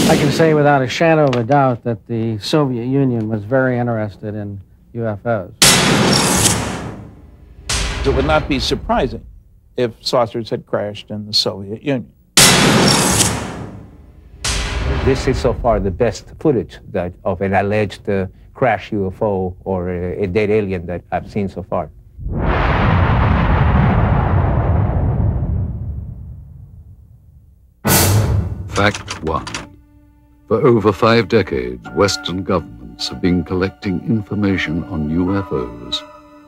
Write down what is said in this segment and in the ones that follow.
I can say without a shadow of a doubt that the Soviet Union was very interested in UFOs. It would not be surprising if saucers had crashed in the Soviet Union. This is so far the best footage of an alleged crash UFO or a dead alien that I've seen so far. Fact 1. For over 5 decades, Western governments have been collecting information on UFOs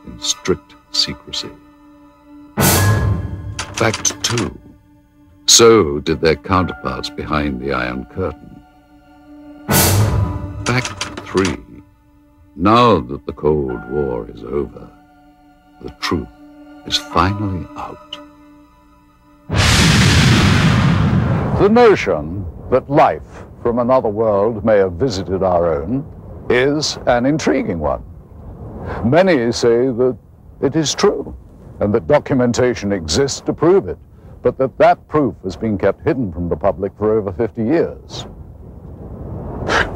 in strict secrecy. Fact 2. So did their counterparts behind the Iron Curtain. Fact 3. Now that the Cold War is over, the truth is finally out. The notion that life from another world may have visited our own is an intriguing one. Many say that it is true and that documentation exists to prove it, but that proof has been kept hidden from the public for over 50 years.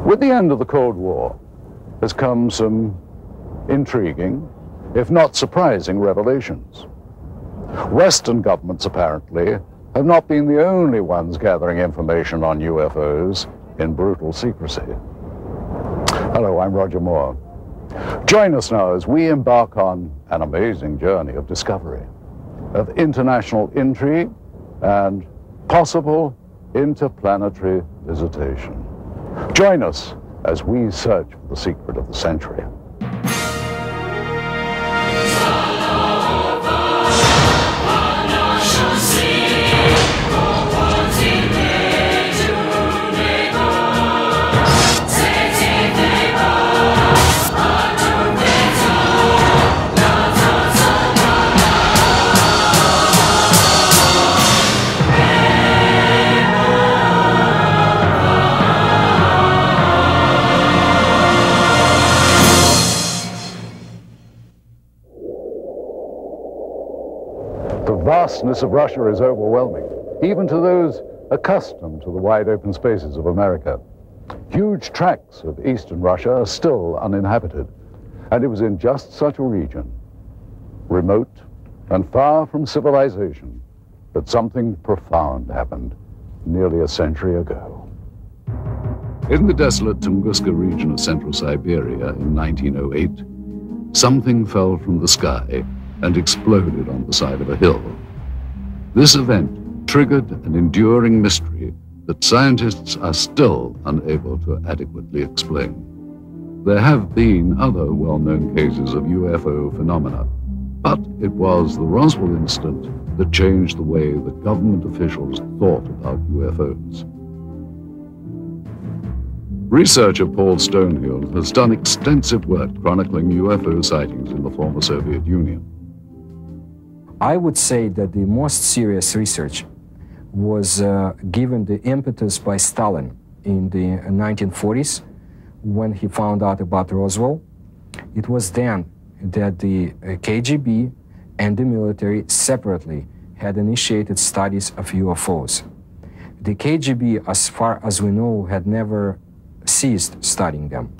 With the end of the Cold War has come some intriguing, if not surprising, revelations. Western governments apparently have not been the only ones gathering information on UFOs in brutal secrecy. Hello, I'm Roger Moore. Join us now as we embark on an amazing journey of discovery, of international intrigue, and possible interplanetary visitation. Join us as we search for the secret of the century. The vastness of Russia is overwhelming, even to those accustomed to the wide open spaces of America. Huge tracts of eastern Russia are still uninhabited, and it was in just such a region, remote and far from civilization, that something profound happened nearly a century ago. In the desolate Tunguska region of central Siberia in 1908, something fell from the sky and exploded on the side of a hill. This event triggered an enduring mystery that scientists are still unable to adequately explain. There have been other well-known cases of UFO phenomena, but it was the Roswell incident that changed the way that government officials thought about UFOs. Researcher Paul Stonehill has done extensive work chronicling UFO sightings in the former Soviet Union. I would say that the most serious research was given the impetus by Stalin in the 1940s when he found out about Roswell. It was then that the KGB and the military separately had initiated studies of UFOs. The KGB, as far as we know, had never ceased studying them.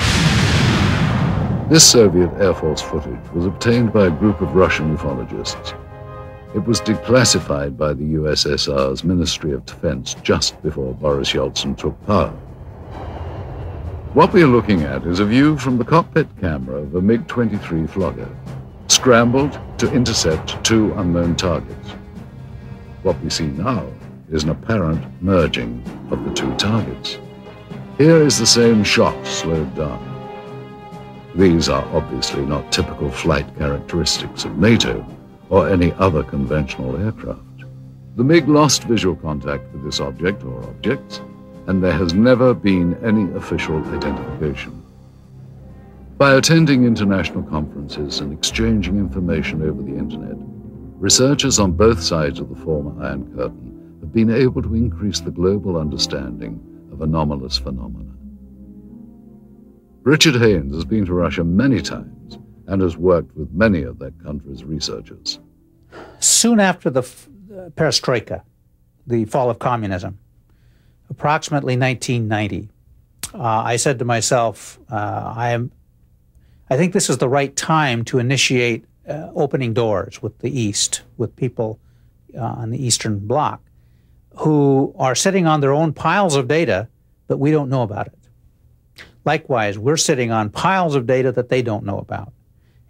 This Soviet Air Force footage was obtained by a group of Russian ufologists. It was declassified by the USSR's Ministry of Defense just before Boris Yeltsin took power. What we are looking at is a view from the cockpit camera of a MiG-23 Flogger, scrambled to intercept 2 unknown targets. What we see now is an apparent merging of the 2 targets. Here is the same shot slowed down. These are obviously not typical flight characteristics of NATO or any other conventional aircraft. The MiG lost visual contact with this object or objects, and there has never been any official identification. By attending international conferences and exchanging information over the internet, researchers on both sides of the former Iron Curtain have been able to increase the global understanding of anomalous phenomena. Richard Haynes has been to Russia many times and has worked with many of that country's researchers. Soon after the perestroika, the fall of communism, approximately 1990. I said to myself, I think this is the right time to initiate opening doors with the East, with people on the Eastern Bloc who are sitting on their own piles of data, but we don't know about it. Likewise, we're sitting on piles of data that they don't know about.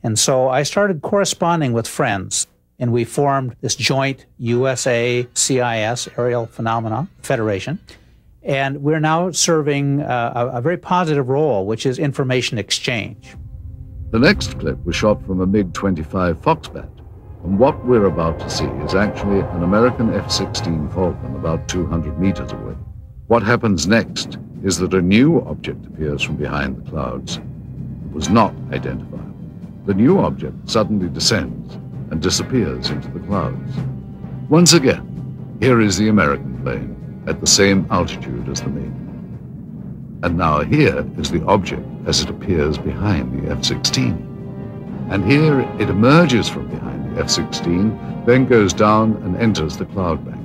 And so I started corresponding with friends, and we formed this joint USA-CIS Aerial Phenomena Federation. And we're now serving a very positive role, which is information exchange. The next clip was shot from a MiG-25 Foxbat, and what we're about to see is actually an American F-16 Falcon about 200 meters away. What happens next is that a new object appears from behind the clouds. It was not identifiable. The new object suddenly descends and disappears into the clouds. Once again, here is the American plane at the same altitude as the MiG. And now here is the object as it appears behind the F-16. And here it emerges from behind the F-16, then goes down and enters the cloud bank.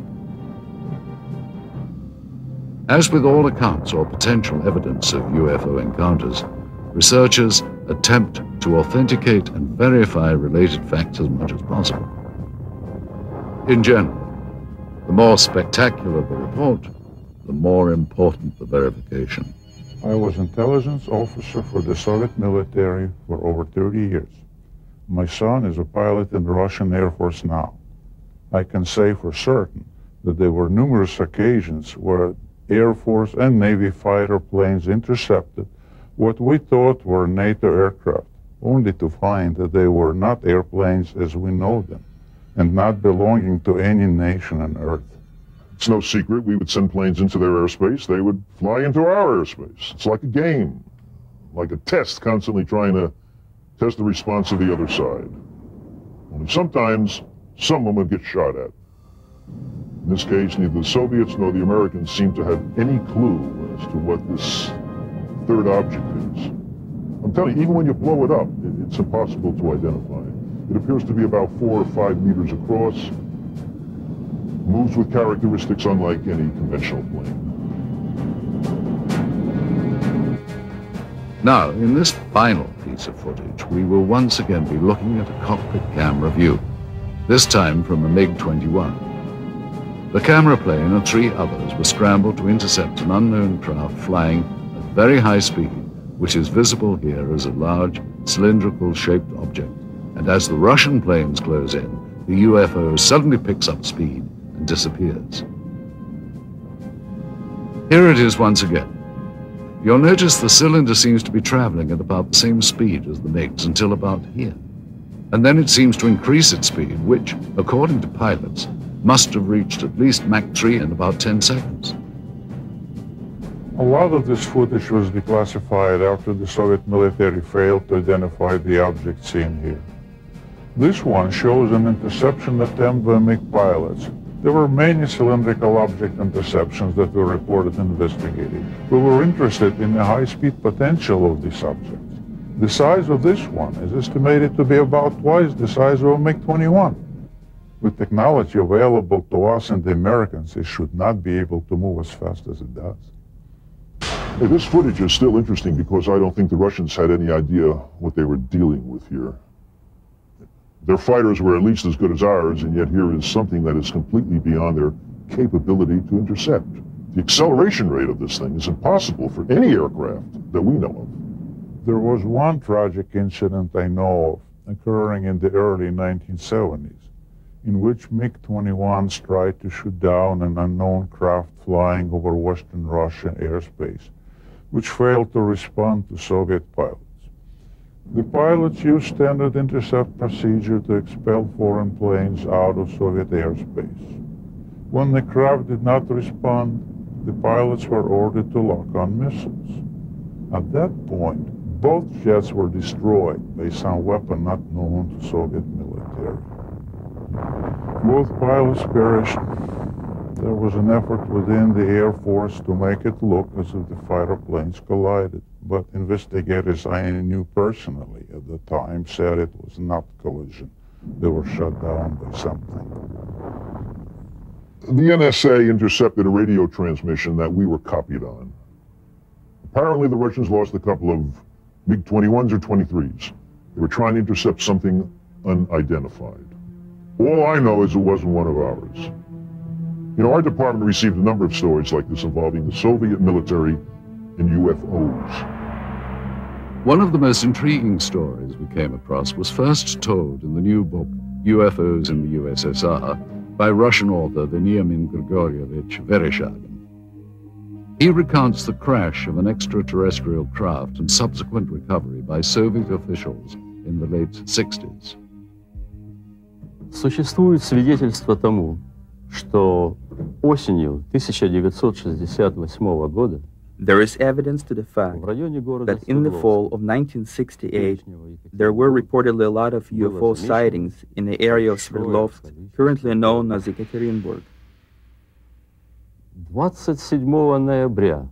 As with all accounts or potential evidence of UFO encounters, researchers attempt to authenticate and verify related facts as much as possible. In general, the more spectacular the report, the more important the verification. I was intelligence officer for the Soviet military for over 30 years. My son is a pilot in the Russian Air Force now. I can say for certain that there were numerous occasions where Air Force and Navy fighter planes intercepted what we thought were NATO aircraft, only to find that they were not airplanes as we know them, and not belonging to any nation on Earth. It's no secret we would send planes into their airspace. They would fly into our airspace. It's like a game, like a test, constantly trying to test the response of the other side. Only sometimes someone would get shot at. In this case, neither the Soviets nor the Americans seem to have any clue as to what this third object is. I'm telling you, even when you blow it up, it's impossible to identify. It appears to be about 4 or 5 meters across, moves with characteristics unlike any conventional plane. Now, in this final piece of footage, we will once again be looking at a cockpit camera view, this time from a MiG-21. The camera plane and 3 others were scrambled to intercept an unknown craft flying at very high speed, which is visible here as a large, cylindrical-shaped object. And as the Russian planes close in, the UFO suddenly picks up speed and disappears. Here it is once again. You'll notice the cylinder seems to be traveling at about the same speed as the MiGs until about here. And then it seems to increase its speed, which, according to pilots, must have reached at least Mach 3 in about 10 seconds. A lot of this footage was declassified after the Soviet military failed to identify the object seen here. This one shows an interception attempt by MiG pilots. There were many cylindrical object interceptions that were reported and investigated. We were interested in the high-speed potential of this object. The size of this one is estimated to be about twice the size of a MiG-21. With technology available to us and the Americans, it should not be able to move as fast as it does. Hey, this footage is still interesting because I don't think the Russians had any idea what they were dealing with here. Their fighters were at least as good as ours, and yet here is something that is completely beyond their capability to intercept. The acceleration rate of this thing is impossible for any aircraft that we know of. There was one tragic incident I know of occurring in the early 1970s, in which MiG-21s tried to shoot down an unknown craft flying over Western Russian airspace, which failed to respond to Soviet pilots. The pilots used standard intercept procedure to expel foreign planes out of Soviet airspace. When the craft did not respond, the pilots were ordered to lock on missiles. At that point, both jets were destroyed by some weapon not known to Soviet military. Both pilots perished. There was an effort within the Air Force to make it look as if the fighter planes collided, but investigators I knew personally at the time said it was not collision. They were shot down by something. The NSA intercepted a radio transmission that we were copied on. Apparently, the Russians lost a couple of MiG-21s or 23s. They were trying to intercept something unidentified. All I know is it wasn't one of ours. You know, our department received a number of stories like this involving the Soviet military and UFOs. One of the most intriguing stories we came across was first told in the new book, UFOs in the USSR, by Russian author Veniamin Grigorievich Vereshchagin. He recounts the crash of an extraterrestrial craft and subsequent recovery by Soviet officials in the late 60s. Существует свидетельство тому, что осенью 1968 года there is evidence to the fact that in the fall of 1968, there were reportedly a lot of UFO sightings in the area of Sverdlovsk, currently known as Ekaterinburg. 27 ноября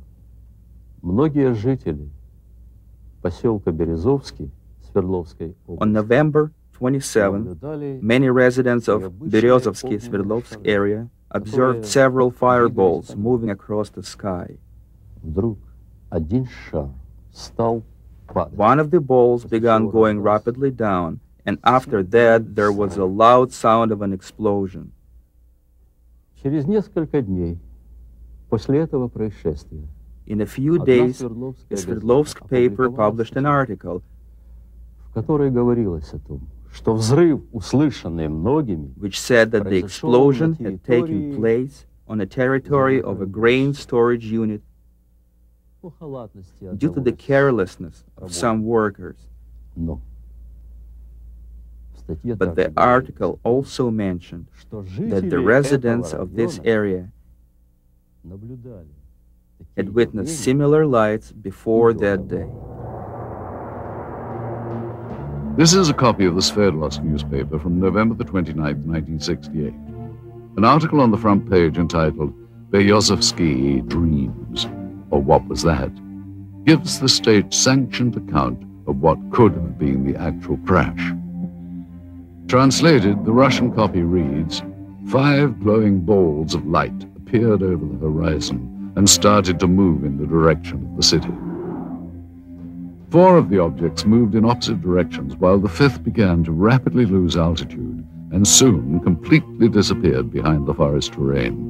многие жители поселка Березовский Свердловской области On November 27, many residents of Berezovsky Sverdlovsk area observed several fireballs moving across the sky. Вдруг один шар стал падать. One of the balls began going rapidly down, and after that there was a loud sound of an explosion. Через несколько дней после этого происшествия In a few days, a Sverdlovsk paper published an article в которой говорилось о том, что взрыв, услышанный многими, which said that the explosion had taken place on the territory of a grain storage unit due to the carelessness of some workers. But the article also mentioned that the residents of this area had witnessed similar lights before that day. This is a copy of the Sverdlovsk newspaper from November the 29th, 1968. An article on the front page entitled Berezovsky Dreams, or What Was That?, gives the state-sanctioned account of what could have been the actual crash. Translated, the Russian copy reads, 5 glowing balls of light appeared over the horizon and started to move in the direction of the city. 4 of the objects moved in opposite directions, while the 5th began to rapidly lose altitude and soon completely disappeared behind the forest terrain.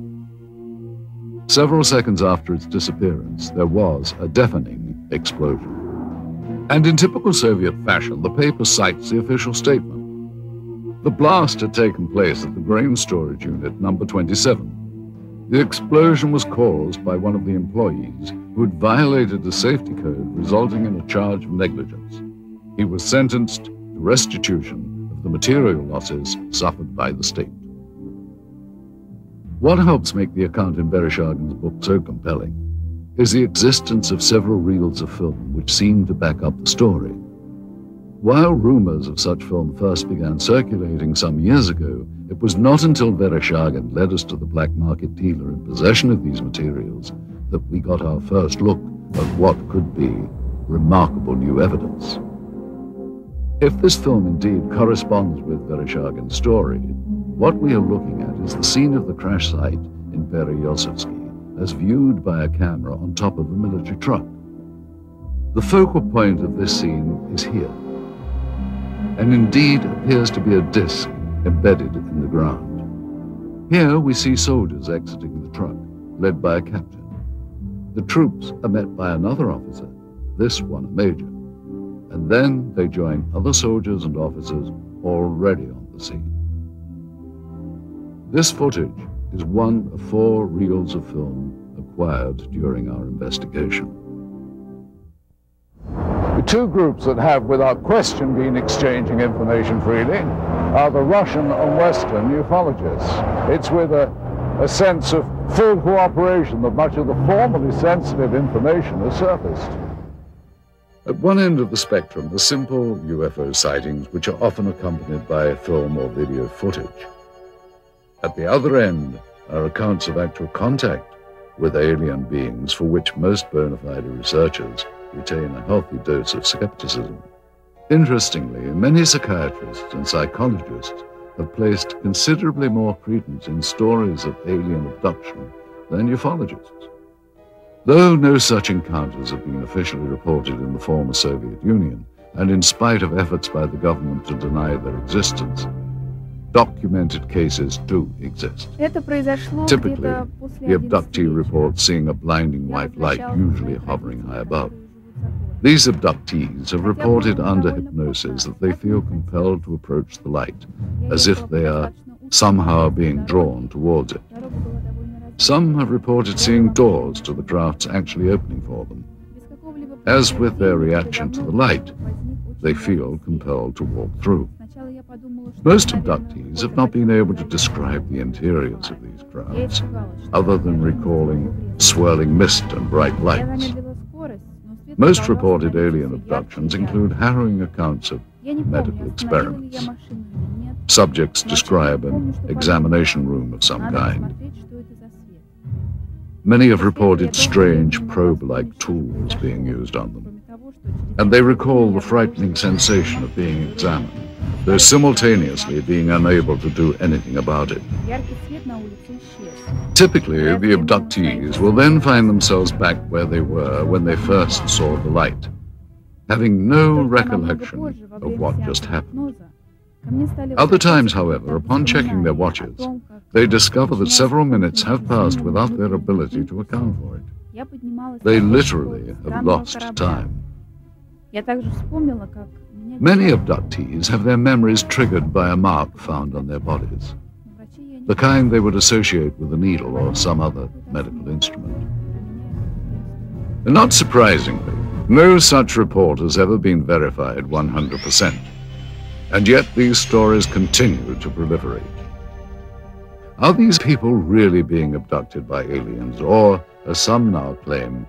Several seconds after its disappearance, there was a deafening explosion. And in typical Soviet fashion, the paper cites the official statement. The blast had taken place at the grain storage unit number 27. The explosion was caused by one of the employees who had violated the safety code, resulting in a charge of negligence. He was sentenced to restitution of the material losses suffered by the state. What helps make the account in Vereshchagin's book so compelling is the existence of several reels of film which seem to back up the story. While rumors of such film first began circulating some years ago, it was not until Vereshchagin led us to the black market dealer in possession of these materials that we got our first look at what could be remarkable new evidence. If this film indeed corresponds with Vereshchagin's story, what we are looking at is the scene of the crash site in Berezovsky as viewed by a camera on top of a military truck. The focal point of this scene is here, and indeed appears to be a disc embedded in the ground. Here we see soldiers exiting the truck, led by a captain. The troops are met by another officer, this one a major, and then they join other soldiers and officers already on the scene. This footage is one of 4 reels of film acquired during our investigation. The 2 groups that have, without question, been exchanging information freely are the Russian and Western ufologists. It's with a sense of full cooperation that much of the formerly sensitive information has surfaced. At one end of the spectrum are simple UFO sightings which are often accompanied by film or video footage. At the other end are accounts of actual contact with alien beings for which most bona fide researchers retain a healthy dose of skepticism. Interestingly, many psychiatrists and psychologists have placed considerably more credence in stories of alien abduction than ufologists. Though no such encounters have been officially reported in the former Soviet Union, and in spite of efforts by the government to deny their existence, documented cases do exist. Typically, the abductee reports seeing a blinding white light, usually hovering high above. These abductees have reported under hypnosis that they feel compelled to approach the light, as if they are somehow being drawn towards it. Some have reported seeing doors to the crafts actually opening for them. As with their reaction to the light, they feel compelled to walk through. Most abductees have not been able to describe the interiors of these crafts, other than recalling swirling mist and bright lights. Most reported alien abductions include harrowing accounts of medical experiments. Subjects describe an examination room of some kind. Many have reported strange probe-like tools being used on them, and they recall the frightening sensation of being examined, though simultaneously being unable to do anything about it. Typically, the abductees will then find themselves back where they were when they first saw the light, having no recollection of what just happened. Other times, however, upon checking their watches, they discover that several minutes have passed without their ability to account for it. They literally have lost time. Many abductees have their memories triggered by a mark found on their bodies, the kind they would associate with a needle or some other medical instrument. And not surprisingly, no such report has ever been verified 100%. And yet these stories continue to proliferate. Are these people really being abducted by aliens, or, as some now claim,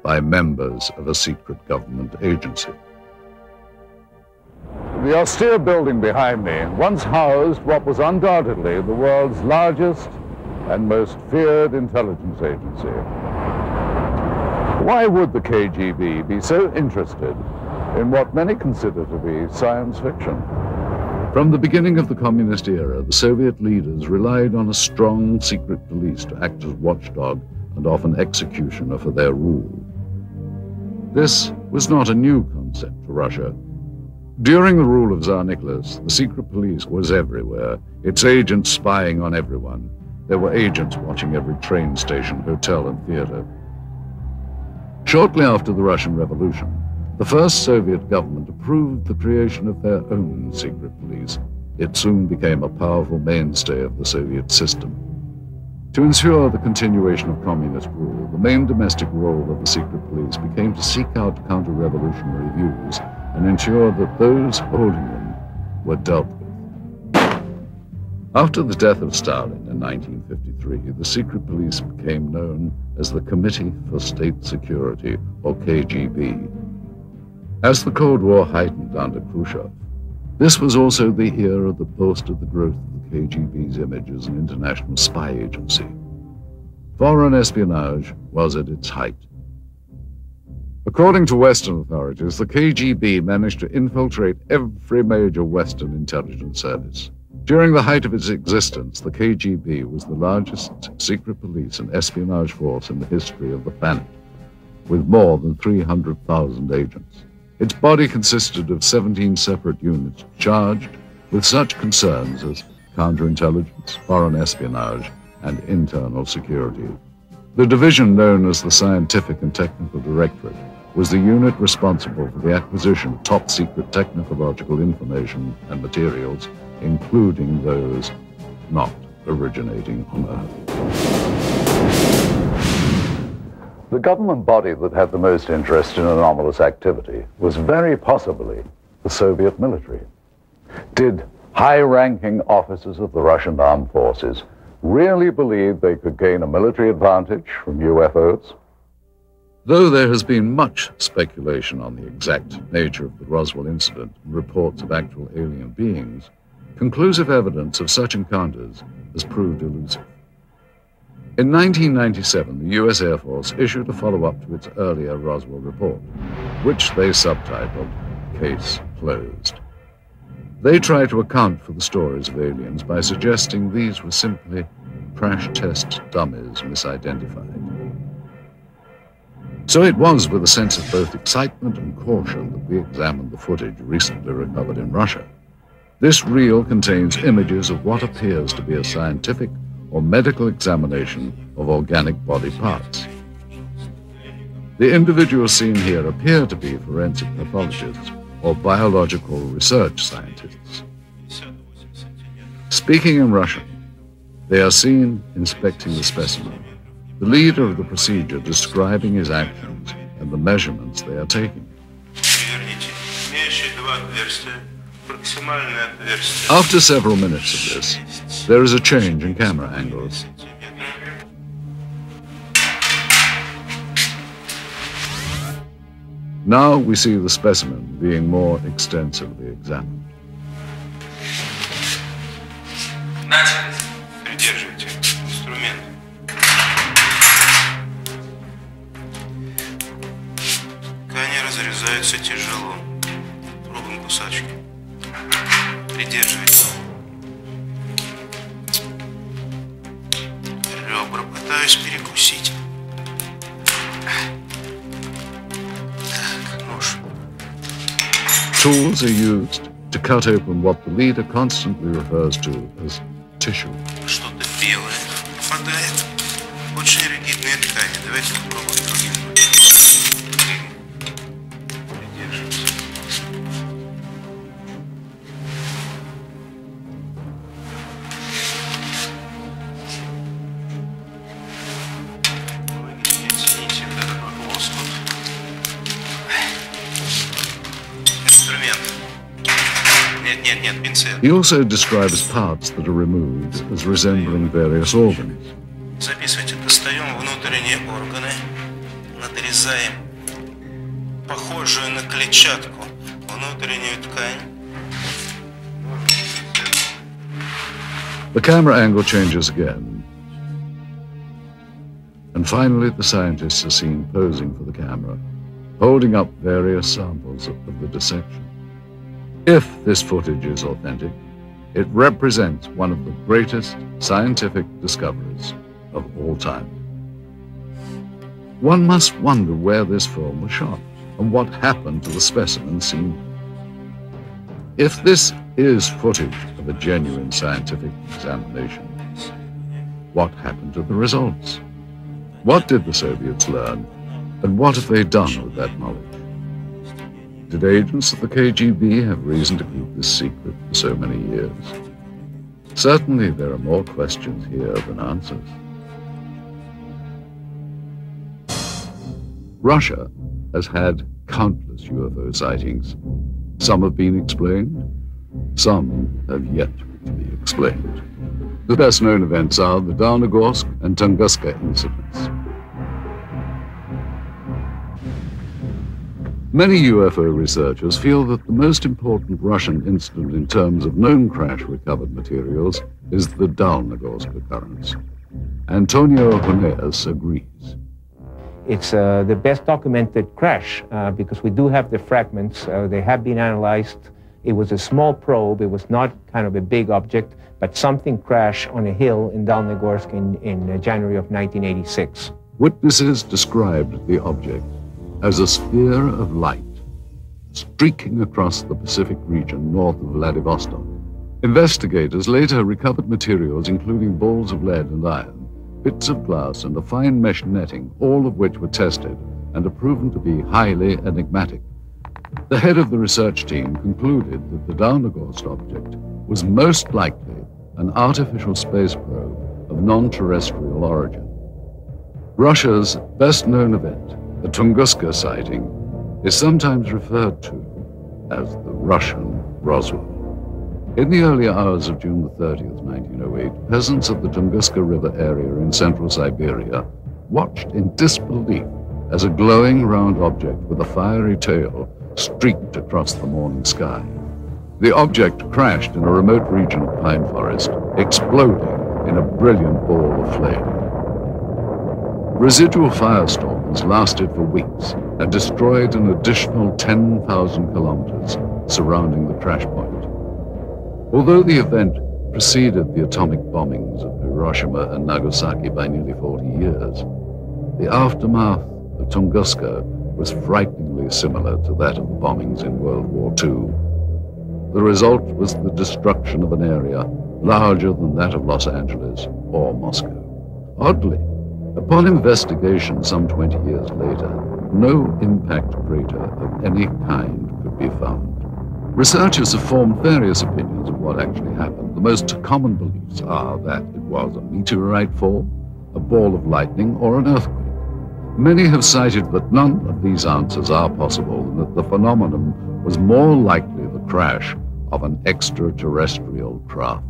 by members of a secret government agency? The austere building behind me once housed what was undoubtedly the world's largest and most feared intelligence agency. Why would the KGB be so interested in what many consider to be science fiction? From the beginning of the communist era, the Soviet leaders relied on a strong secret police to act as watchdog and often executioner for their rule. This was not a new concept for Russia. During the rule of Tsar Nicholas, the secret police was everywhere, its agents spying on everyone. There were agents watching every train station, hotel, and theater. Shortly after the Russian Revolution, the first Soviet government approved the creation of their own secret police. It soon became a powerful mainstay of the Soviet system. To ensure the continuation of communist rule, the main domestic role of the secret police became to seek out counter-revolutionary views and ensure that those holding them were dealt with. After the death of Stalin in 1953, the secret police became known as the Committee for State Security, or KGB. As the Cold War heightened under Khrushchev, this was also the era that boasted the growth of the KGB's image as an international spy agency. Foreign espionage was at its height. According to Western authorities, the KGB managed to infiltrate every major Western intelligence service. During the height of its existence, the KGB was the largest secret police and espionage force in the history of the planet, with more than 300,000 agents. Its body consisted of 17 separate units charged with such concerns as counterintelligence, foreign espionage, and internal security. The division known as the Scientific and Technical Directorate was the unit responsible for the acquisition of top-secret technological information and materials, including those not originating on Earth. The government body that had the most interest in anomalous activity was very possibly the Soviet military. Did high-ranking officers of the Russian armed forces really believe they could gain a military advantage from UFOs? Though there has been much speculation on the exact nature of the Roswell incident and reports of actual alien beings, conclusive evidence of such encounters has proved elusive. In 1997, the U.S. Air Force issued a follow-up to its earlier Roswell report, which they subtitled Case Closed. They try to account for the stories of aliens by suggesting these were simply crash test dummies misidentified. So it was with a sense of both excitement and caution that we examined the footage recently recovered in Russia. This reel contains images of what appears to be a scientific or medical examination of organic body parts. The individuals seen here appear to be forensic pathologists or biological research scientists. Speaking in Russian, they are seen inspecting the specimen, the leader of the procedure describing his actions and the measurements they are taking. After several minutes of this, there is a change in camera angles. Now we see the specimen being more extensively examined. Придерживайте инструмент. Ткани разрезаются тяжело. Пробуем кусачки. Придерживайте. Ребра пытаюсь перекусить. Так, нож. Tools are used to cut open what the leader constantly refers to as tissue. Что-то белое попадает. Очень ригидные ткани. Давайте попробуем другим. Придерживайте. Вы не оцените вот этот вот лоскут. Инструмент. Нет, пинцет. He also describes parts that are removed as resembling various organs. Записывайте, достаем внутренние органы, надрезаем похожую на клетчатку внутреннюю ткань. The camera angle changes again. And finally, the scientists are seen posing for the camera, holding up various samples of the dissection. If this footage is authentic, it represents one of the greatest scientific discoveries of all time. One must wonder where this film was shot and what happened to the specimen seen. If this is footage of a genuine scientific examination, what happened to the results? What did the Soviets learn, and what have they done with that knowledge? Did agents of the KGB have reason to keep this secret for so many years? Certainly there are more questions here than answers. Russia has had countless UFO sightings. Some have been explained, some have yet to be explained. The best known events are the Dawnagorsk and Tunguska incidents. Many UFO researchers feel that the most important Russian incident in terms of known crash recovered materials is the Dawnagorsk occurrence. Antonio Huneas agrees. It's the best documented crash because we do have the fragments. They have been analyzed. It was a small probe. It was not kind of a big object, but something crashed on a hill in Dawnagorsk in January of 1986. Witnesses described the object as a sphere of light streaking across the Pacific region north of Vladivostok. Investigators later recovered materials including balls of lead and iron, bits of glass, and a fine mesh netting, all of which were tested and are proven to be highly enigmatic. The head of the research team concluded that the Dawnagorsk object was most likely an artificial space probe of non-terrestrial origin. Russia's best-known event, the Tunguska sighting, is sometimes referred to as the Russian Roswell. In the early hours of June 30th, 1908, peasants of the Tunguska River area in central Siberia watched in disbelief as a glowing round object with a fiery tail streaked across the morning sky. The object crashed in a remote region of pine forest, exploding in a brilliant ball of flame. Residual firestorms lasted for weeks and destroyed an additional 10,000 kilometers surrounding the crash point. Although the event preceded the atomic bombings of Hiroshima and Nagasaki by nearly 40 years, the aftermath of Tunguska was frighteningly similar to that of the bombings in World War II. The result was the destruction of an area larger than that of Los Angeles or Moscow. Oddly, upon investigation some 20 years later, no impact crater of any kind could be found. Researchers have formed various opinions of what actually happened. The most common beliefs are that it was a meteorite fall, a ball of lightning, or an earthquake. Many have cited that none of these answers are possible and that the phenomenon was more likely the crash of an extraterrestrial craft.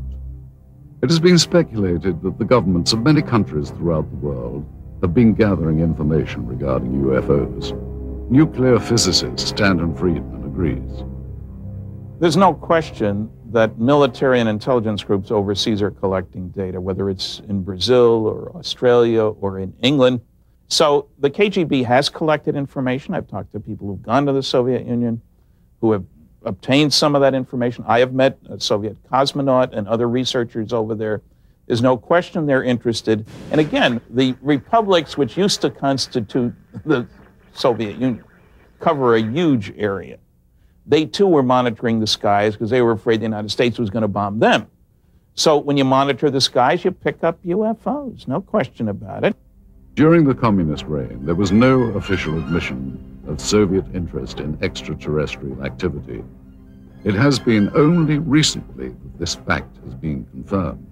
It has been speculated that the governments of many countries throughout the world have been gathering information regarding UFOs. Nuclear physicist Stanton Friedman agrees. There's no question that military and intelligence groups overseas are collecting data, whether it's in Brazil or Australia or in England. So the KGB has collected information. I've talked to people who've gone to the Soviet Union who have obtained some of that information. I have met a Soviet cosmonaut and other researchers over there. There's no question they're interested. And again, the republics which used to constitute the Soviet Union cover a huge area. They too were monitoring the skies because they were afraid the United States was going to bomb them. So when you monitor the skies, you pick up UFOs, no question about it. During the communist reign, there was no official admission of Soviet interest in extraterrestrial activity. It has been only recently that this fact has been confirmed.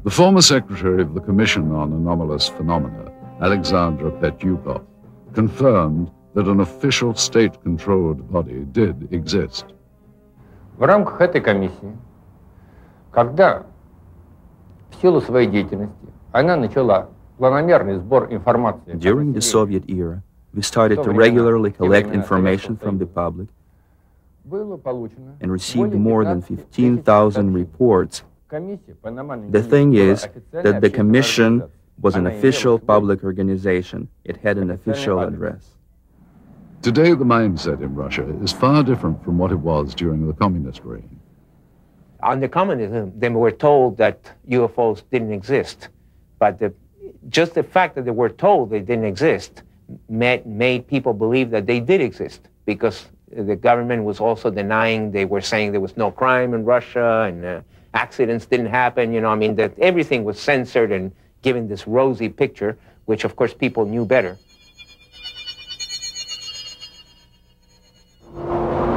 The former secretary of the Commission on Anomalous Phenomena, Alexandra Petyukov, confirmed that an official state-controlled body did exist. В рамках этой комиссии, когда в силу своей деятельности она начала планомерный сбор информации. During the Soviet era, we started to regularly collect information from the public and received more than 15,000 reports. The thing is that the commission was an official public organization. It had an official address. Today, the mindset in Russia is far different from what it was during the communist reign. Under communism, they were told that UFOs didn't exist, but just the fact that they were told they didn't exist made people believe that they did exist, because the government was also denying. They were saying there was no crime in Russia and accidents didn't happen. You know, I mean, that everything was censored and given this rosy picture, which of course people knew better.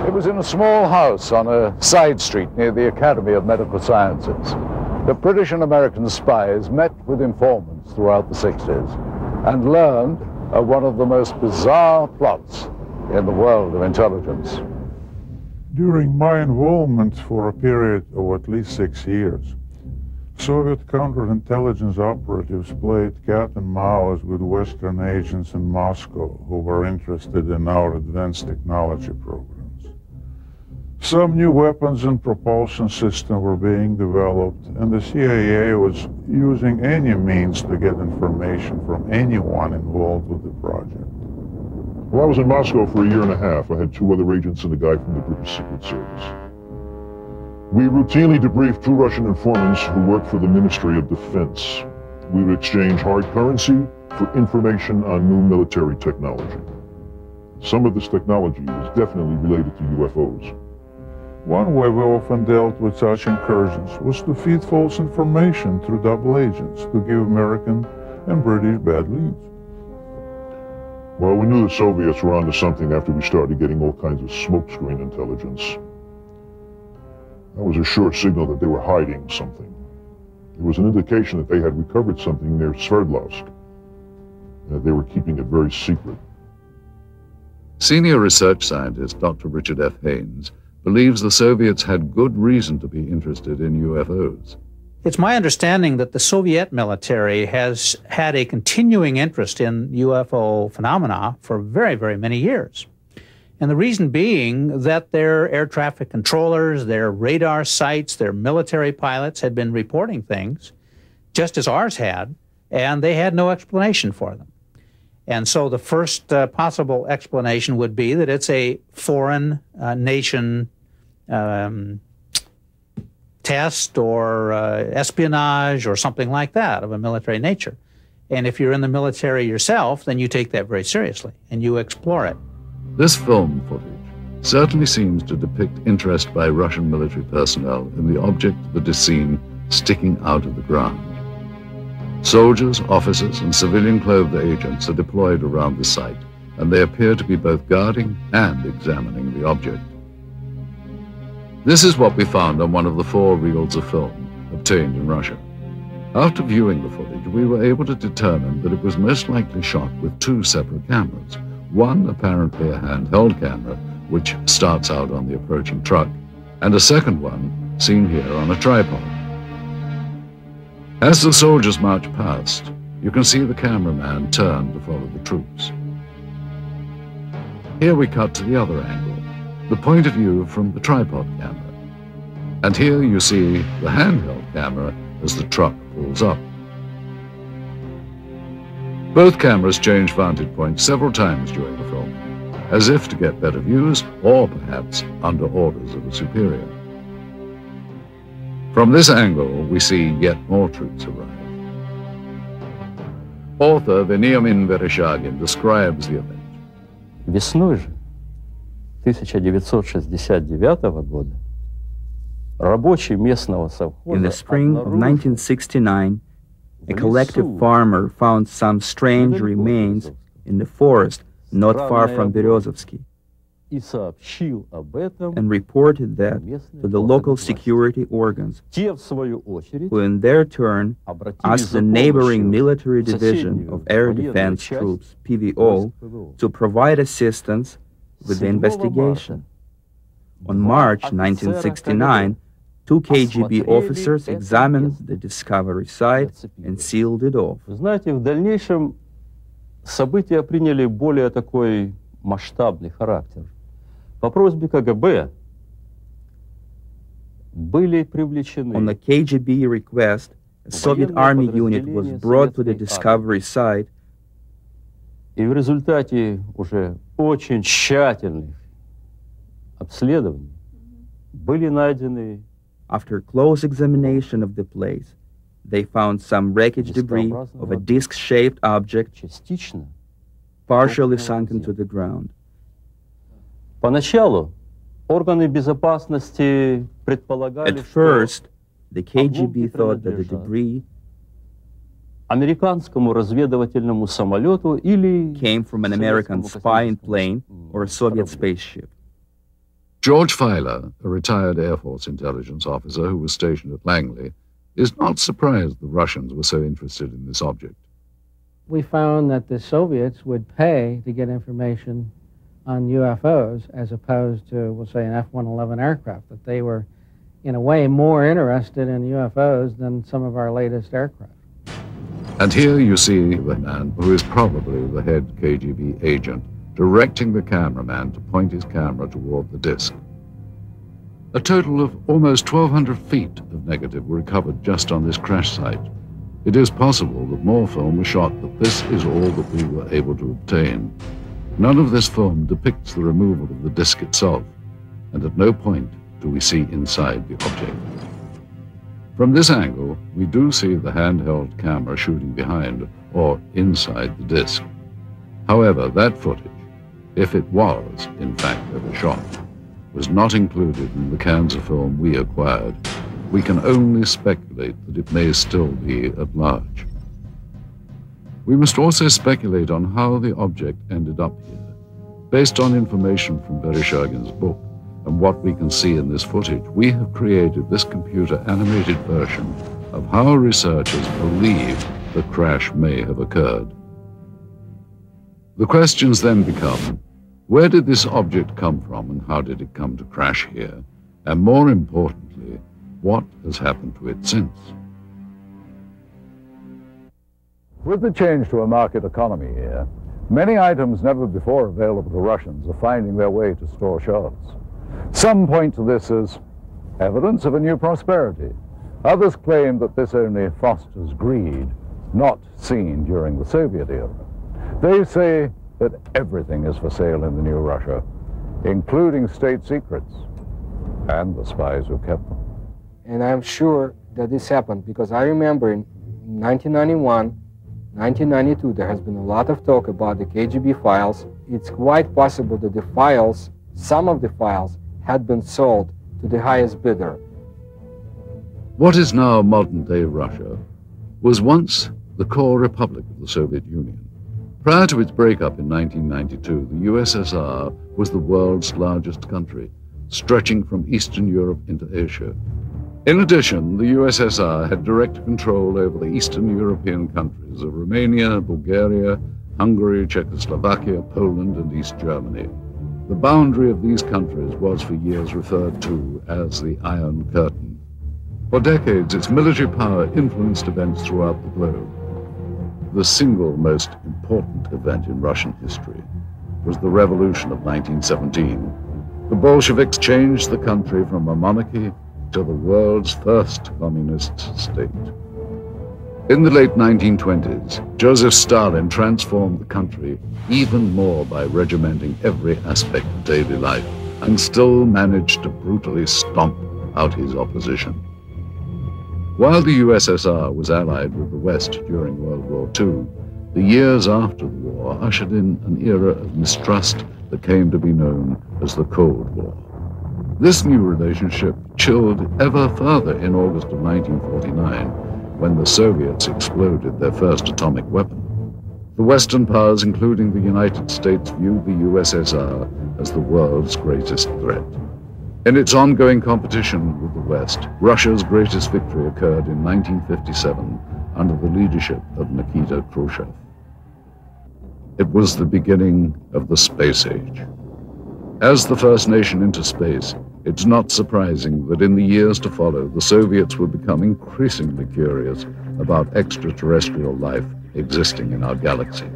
It was in a small house on a side street near the Academy of Medical Sciences. The British and American spies met with informants throughout the 60s and learned of one of the most bizarre plots in the world of intelligence. During my involvement for a period of at least 6 years, Soviet counterintelligence operatives played cat and mouse with Western agents in Moscow who were interested in our advanced technology programs. Some new weapons and propulsion systems were being developed, and the CIA was using any means to get information from anyone involved with the project. While I was in Moscow for a year and a half, I had 2 other agents and a guy from the British Secret Service. We routinely debriefed 2 Russian informants who worked for the Ministry of Defense. We would exchange hard currency for information on new military technology. Some of this technology was definitely related to UFOs. One way we often dealt with such incursions was to feed false information through double agents to give American and British bad leads. Well, we knew the Soviets were onto something after we started getting all kinds of smokescreen intelligence. That was a sure signal that they were hiding something. It was an indication that they had recovered something near Sverdlovsk. They were keeping it very secret. Senior research scientist Dr. Richard F. Haynes believes the Soviets had good reason to be interested in UFOs. It's my understanding that the Soviet military has had a continuing interest in UFO phenomena for very, very many years. And the reason being that their air traffic controllers, their radar sites, their military pilots had been reporting things, just as ours had, and they had no explanation for them. And so the first possible explanation would be that it's a foreign nation test or espionage or something like that of a military nature. And if you're in the military yourself, then you take that very seriously and you explore it. This film footage certainly seems to depict interest by Russian military personnel in the object that is seen sticking out of the ground. Soldiers, officers, and civilian-clothed agents are deployed around the site, and they appear to be both guarding and examining the object. This is what we found on one of the 4 reels of film obtained in Russia. After viewing the footage, we were able to determine that it was most likely shot with 2 separate cameras. One apparently a handheld camera, which starts out on the approaching truck, and a second one seen here on a tripod. As the soldiers march past, you can see the cameraman turn to follow the troops. Here we cut to the other angle, the point of view from the tripod camera. And here you see the handheld camera as the truck pulls up. Both cameras change vantage points several times during the film, as if to get better views or perhaps under orders of a superior. From this angle, we see yet more troops arrive. Author Veniamin Vereshchagin describes the event. Весной же 1969 года рабочие местного совхоза In the spring of 1969, a collective farmer found some strange remains in the forest not far from Berezovsky и сообщил об этом, and reported that to the local security organs, те в свою очередь who in their turn asked the neighboring military division of air defense troops, PVO, to provide assistance with the investigation. On March 1969, 2 KGB officers examined the discovery site and sealed it off. Вы знаете, в дальнейшем события приняли более такой масштабный характер. По просьбе КГБ были привлечены. On the KGB request, a Soviet army unit was brought to the discovery site, и в результате уже очень тщательных обследований были найдены. After close examination of the place, they found some wreckage debris of a disc-shaped object частично partially sunken to the ground. Поначалу органы безопасности предполагали, At first, the KGB thought that the debris американскому разведывательному самолету или came from an American spying plane or a Soviet spaceship. George Filer, a retired Air Force intelligence officer who was stationed at Langley, is not surprised the Russians were so interested in this object. We found that the Soviets would pay to get information on UFOs as opposed to, we'll say, an F-111 aircraft, that they were, in a way, more interested in UFOs than some of our latest aircraft. And here you see the man who is probably the head KGB agent directing the cameraman to point his camera toward the disc. A total of almost 1,200 feet of negative were recovered just on this crash site. It is possible that more film was shot, but this is all that we were able to obtain. None of this film depicts the removal of the disc itself, and at no point do we see inside the object. From this angle, we do see the handheld camera shooting behind or inside the disc. However, that footage, if it was, in fact, ever shot, was not included in the cans of film we acquired. We can only speculate that it may still be at large. We must also speculate on how the object ended up here. Based on information from Vereshchagin's book and what we can see in this footage, we have created this computer-animated version of how researchers believe the crash may have occurred. The questions then become, where did this object come from and how did it come to crash here? And more importantly, what has happened to it since? With the change to a market economy here, many items never before available to Russians are finding their way to store shelves. Some point to this as evidence of a new prosperity. Others claim that this only fosters greed, not seen during the Soviet era. They say that everything is for sale in the new Russia, including state secrets and the spies who kept them. And I'm sure that this happened because I remember in 1991, 1992, there has been a lot of talk about the KGB files. It's quite possible that the files, some of the files, had been sold to the highest bidder. What is now modern-day Russia was once the core republic of the Soviet Union. Prior to its breakup in 1992, the USSR was the world's largest country, stretching from Eastern Europe into Asia. In addition, the USSR had direct control over the Eastern European countries of Romania, Bulgaria, Hungary, Czechoslovakia, Poland, and East Germany. The boundary of these countries was for years referred to as the Iron Curtain. For decades, its military power influenced events throughout the globe. The single most important event in Russian history was the Revolution of 1917. The Bolsheviks changed the country from a monarchy to the world's first communist state. In the late 1920s, Joseph Stalin transformed the country even more by regimenting every aspect of daily life and still managed to brutally stomp out his opposition. While the USSR was allied with the West during World War II, the years after the war ushered in an era of mistrust that came to be known as the Cold War. This new relationship chilled ever further in August of 1949, when the Soviets exploded their first atomic weapon. The Western powers, including the United States, viewed the USSR as the world's greatest threat. In its ongoing competition with the West, Russia's greatest victory occurred in 1957 under the leadership of Nikita Khrushchev. It was the beginning of the space age. As the first nation into space, it's not surprising that in the years to follow, the Soviets would become increasingly curious about extraterrestrial life existing in our galaxy.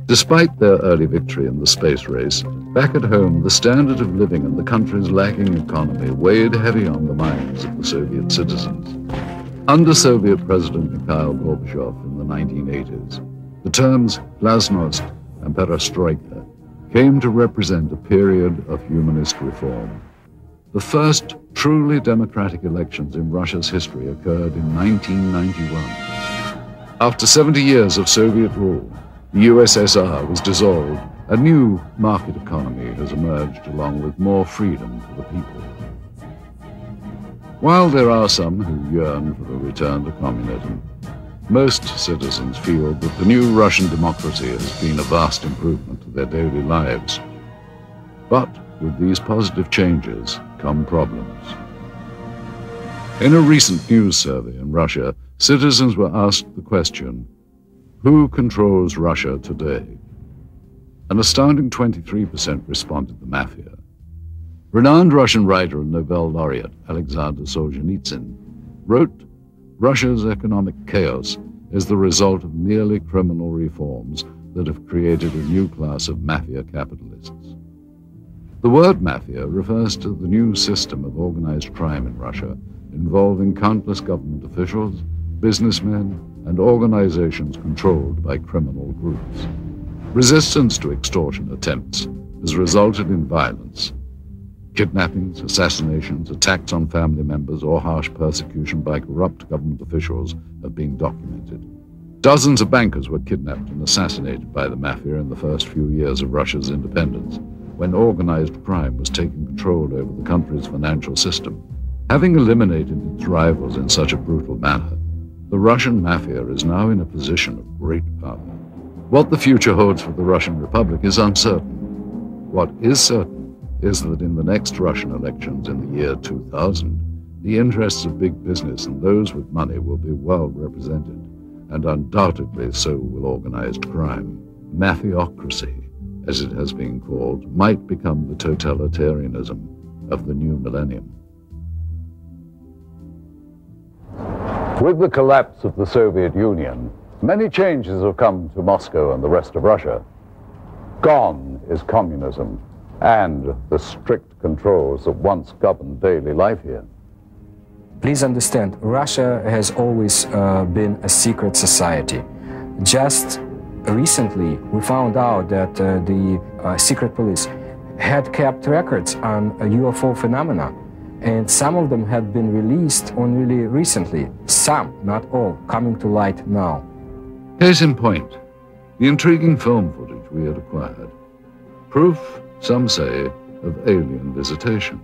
Despite their early victory in the space race, back at home, the standard of living and the country's lagging economy weighed heavy on the minds of the Soviet citizens. Under Soviet President Mikhail Gorbachev in the 1980s, the terms glasnost and perestroika came to represent a period of humanist reform. The first truly democratic elections in Russia's history occurred in 1991. After 70 years of Soviet rule, the USSR was dissolved. A new market economy has emerged along with more freedom for the people. While there are some who yearn for a return to communism, most citizens feel that the new Russian democracy has been a vast improvement to their daily lives. But with these positive changes come problems. In a recent news survey in Russia, citizens were asked the question, who controls Russia today? An astounding 23% responded the mafia. Renowned Russian writer and Nobel laureate Alexander Solzhenitsyn wrote, Russia's economic chaos is the result of merely criminal reforms that have created a new class of mafia capitalists. The word mafia refers to the new system of organized crime in Russia, involving countless government officials, businessmen, and organizations controlled by criminal groups. Resistance to extortion attempts has resulted in violence. Kidnappings, assassinations, attacks on family members, or harsh persecution by corrupt government officials have been documented. Dozens of bankers were kidnapped and assassinated by the mafia in the first few years of Russia's independence, when organized crime was taking control over the country's financial system. Having eliminated its rivals in such a brutal manner, the Russian mafia is now in a position of great power. What the future holds for the Russian Republic is uncertain. What is certain is that in the next Russian elections in the year 2000, the interests of big business and those with money will be well represented, and undoubtedly so will organized crime. Mafiocracy, as it has been called, might become the totalitarianism of the new millennium. With the collapse of the Soviet Union, many changes have come to Moscow and the rest of Russia. Gone is communism and the strict controls that once governed daily life here. Please understand, Russia has always been a secret society. Just recently, we found out that the secret police had kept records on UFO phenomena. And some of them had been released only recently. Some, not all, coming to light now. Case in point, the intriguing film footage we had acquired. Proof, some say, of alien visitation.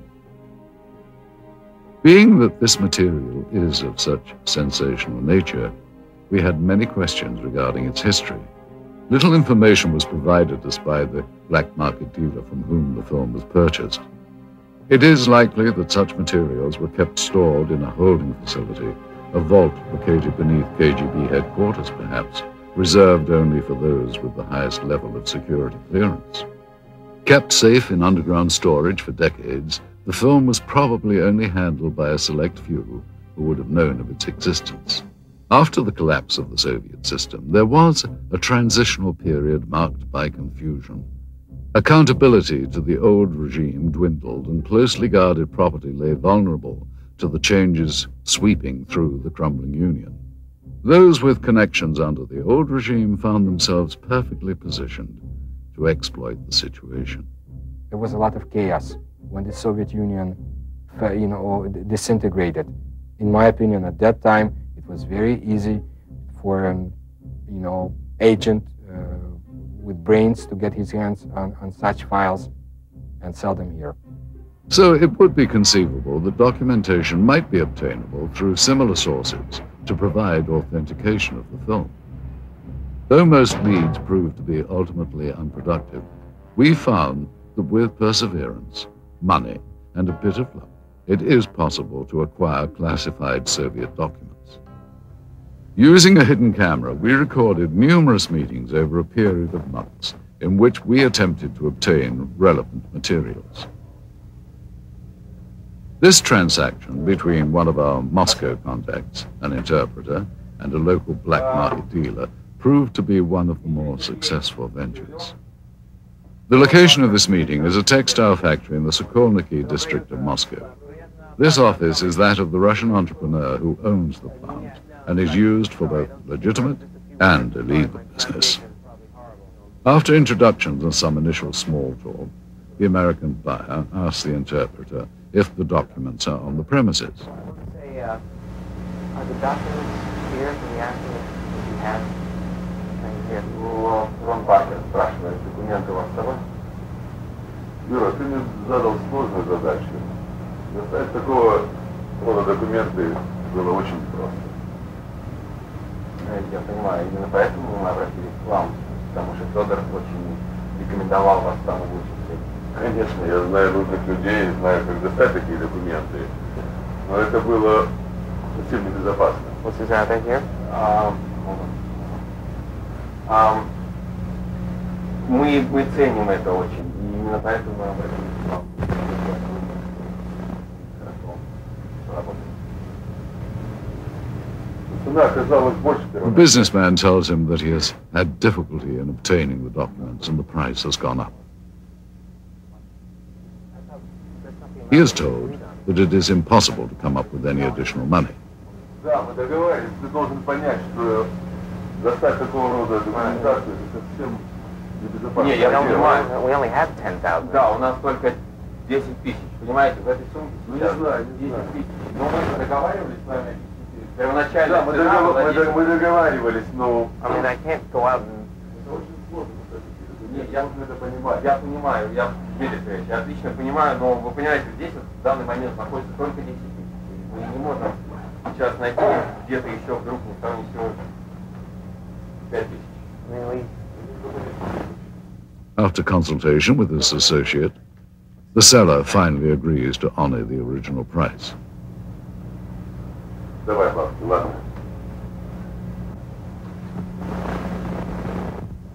Being that this material is of such sensational nature, we had many questions regarding its history. Little information was provided us by the black market dealer from whom the film was purchased. It is likely that such materials were kept stored in a holding facility, a vault located beneath KGB headquarters perhaps, reserved only for those with the highest level of security clearance. Kept safe in underground storage for decades, the film was probably only handled by a select few who would have known of its existence. After the collapse of the Soviet system, there was a transitional period marked by confusion. Accountability to the old regime dwindled, and closely guarded property lay vulnerable to the changes sweeping through the crumbling Union. Those with connections under the old regime found themselves perfectly positioned to exploit the situation. There was a lot of chaos when the Soviet Union, disintegrated. In my opinion, at that time, it was very easy for an, agent with brains to get his hands on such files and sell them here. So it would be conceivable that documentation might be obtainable through similar sources to provide authentication of the film. Though most leads proved to be ultimately unproductive, we found that with perseverance, money, and a bit of luck, it is possible to acquire classified Soviet documents. Using a hidden camera, we recorded numerous meetings over a period of months in which we attempted to obtain relevant materials. This transaction between one of our Moscow contacts, an interpreter, and a local black market dealer proved to be one of the more successful ventures. The location of this meeting is a textile factory in the Sokolniki district of Moscow. This office is that of the Russian entrepreneur who owns the plant and is used for both legitimate and illegal business. After introductions and some initial small talk, the American buyer asks the interpreter if the documents are on the premises. Are the documents here from the accident that you have? Рон Паркер спрашивает, документы у вас с собой? Юра, ты мне задал сложную задачу. Достать такого рода документы было очень просто. Я понимаю, именно поэтому мы обратились к вам, потому что Федор очень рекомендовал вас самым лучшим средством. Конечно, я знаю нужных людей, знаю, как достать такие документы, но это было совсем небезопасно. What's his address here? Мы ценим это очень, и именно поэтому мы обратились к вам. The businessman tells him that he has had difficulty in obtaining the documents and the price has gone up. He is told that it is impossible to come up with any additional money. Да, мы договорились, ты должен понять, что достать такого рода документацию это совсем небезопасно. Не, я понимаю. We only have 10,000. Да, у нас только 10 тысяч, понимаете, в этой сумке. Ну, не знаю, 10 тысяч. Но мы договаривались с вами. Первоначально. Да, мы договаривались, но... I mean, I can't go out and... Это очень сложно, нет, я нужно это понимать. Я понимаю, Дмитрий Ильич, я отлично понимаю, но вы понимаете, здесь вот в данный момент находится только 10 тысяч. Мы не можем сейчас найти где-то еще вдруг никто несет 5 тысяч. After consultation with his associate, the seller finally agrees to honor the original price. Давай, бабки, ладно.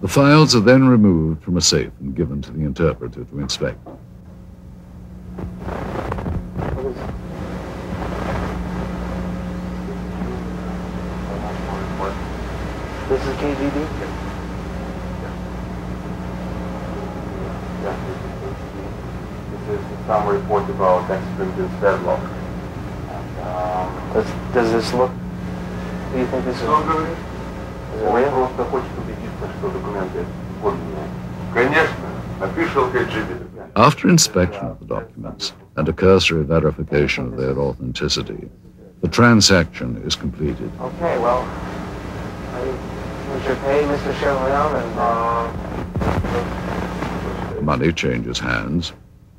The files are then removed from a safe and given to the interpreter to inspect. This is KGB? Yeah. This is some report about extreme deadlock. Does this look... Do you think this is... Он просто хочет убедиться, что документы подлинные. Конечно, official KGB. After inspection of the documents, and a cursory verification of their authenticity, the transaction is completed. Okay, well, Mr. Pay, Mr. Chevalier, and Money changes hands,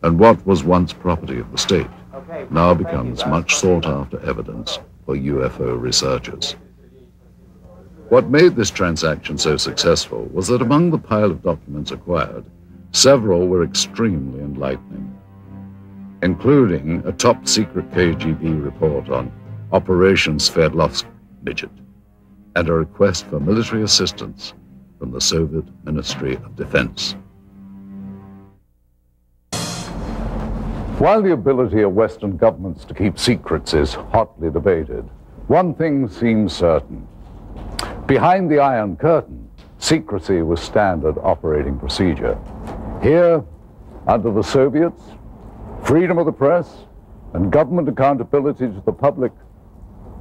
and what was once property of the state now becomes much sought-after evidence for UFO researchers. What made this transaction so successful was that among the pile of documents acquired, several were extremely enlightening, including a top-secret KGB report on Operation Sverdlovsk Midget and a request for military assistance from the Soviet Ministry of Defense. While the ability of Western governments to keep secrets is hotly debated, one thing seems certain. Behind the Iron Curtain, secrecy was standard operating procedure. Here, under the Soviets, freedom of the press and government accountability to the public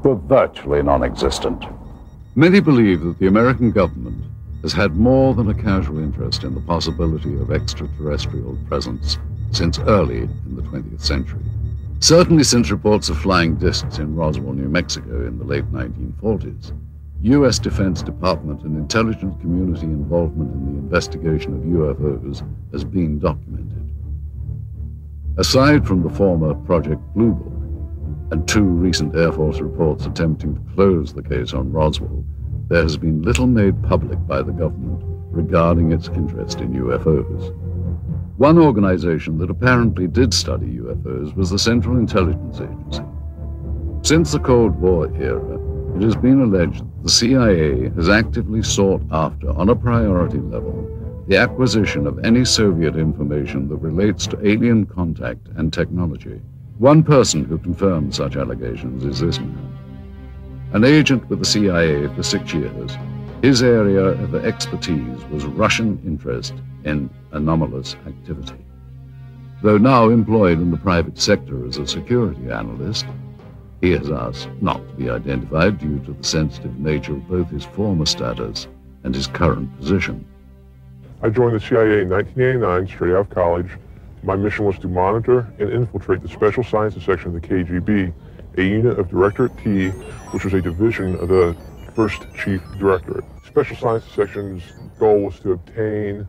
were virtually non-existent. Many believe that the American government has had more than a casual interest in the possibility of extraterrestrial presence since early in the 20th century. Certainly since reports of flying discs in Roswell, New Mexico in the late 1940s, U.S. Defense Department and intelligence community involvement in the investigation of UFOs has been documented. Aside from the former Project Blue Book and 2 recent Air Force reports attempting to close the case on Roswell, there has been little made public by the government regarding its interest in UFOs. One organization that apparently did study UFOs was the Central Intelligence Agency. Since the Cold War era, it has been alleged that the CIA has actively sought after, on a priority level, the acquisition of any Soviet information that relates to alien contact and technology. One person who confirmed such allegations is this man. An agent with the CIA for 6 years, his area of expertise was Russian interest in anomalous activity. Though now employed in the private sector as a security analyst, he has asked not to be identified due to the sensitive nature of both his former status and his current position. I joined the CIA in 1989, straight out of college. My mission was to monitor and infiltrate the Special Sciences Section of the KGB, a unit of Directorate T, which was a division of the First Chief Directorate. Special Sciences Section's goal was to obtain,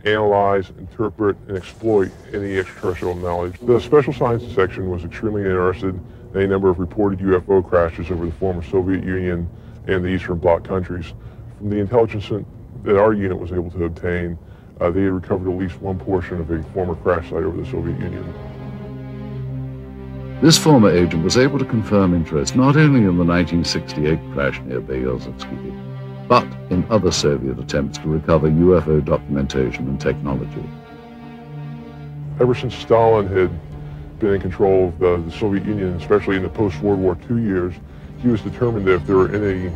analyze, interpret, and exploit any extraterrestrial knowledge. The Special Sciences Section was extremely interested in a number of reported UFO crashes over the former Soviet Union and the Eastern Bloc countries. From the intelligence that our unit was able to obtain, they had recovered at least one portion of a former crash site over the Soviet Union. This former agent was able to confirm interest not only in the 1968 crash near Berezovsky, but in other Soviet attempts to recover UFO documentation and technology. Ever since Stalin had been in control of the Soviet Union, especially in the post-World War II years, he was determined that if there were any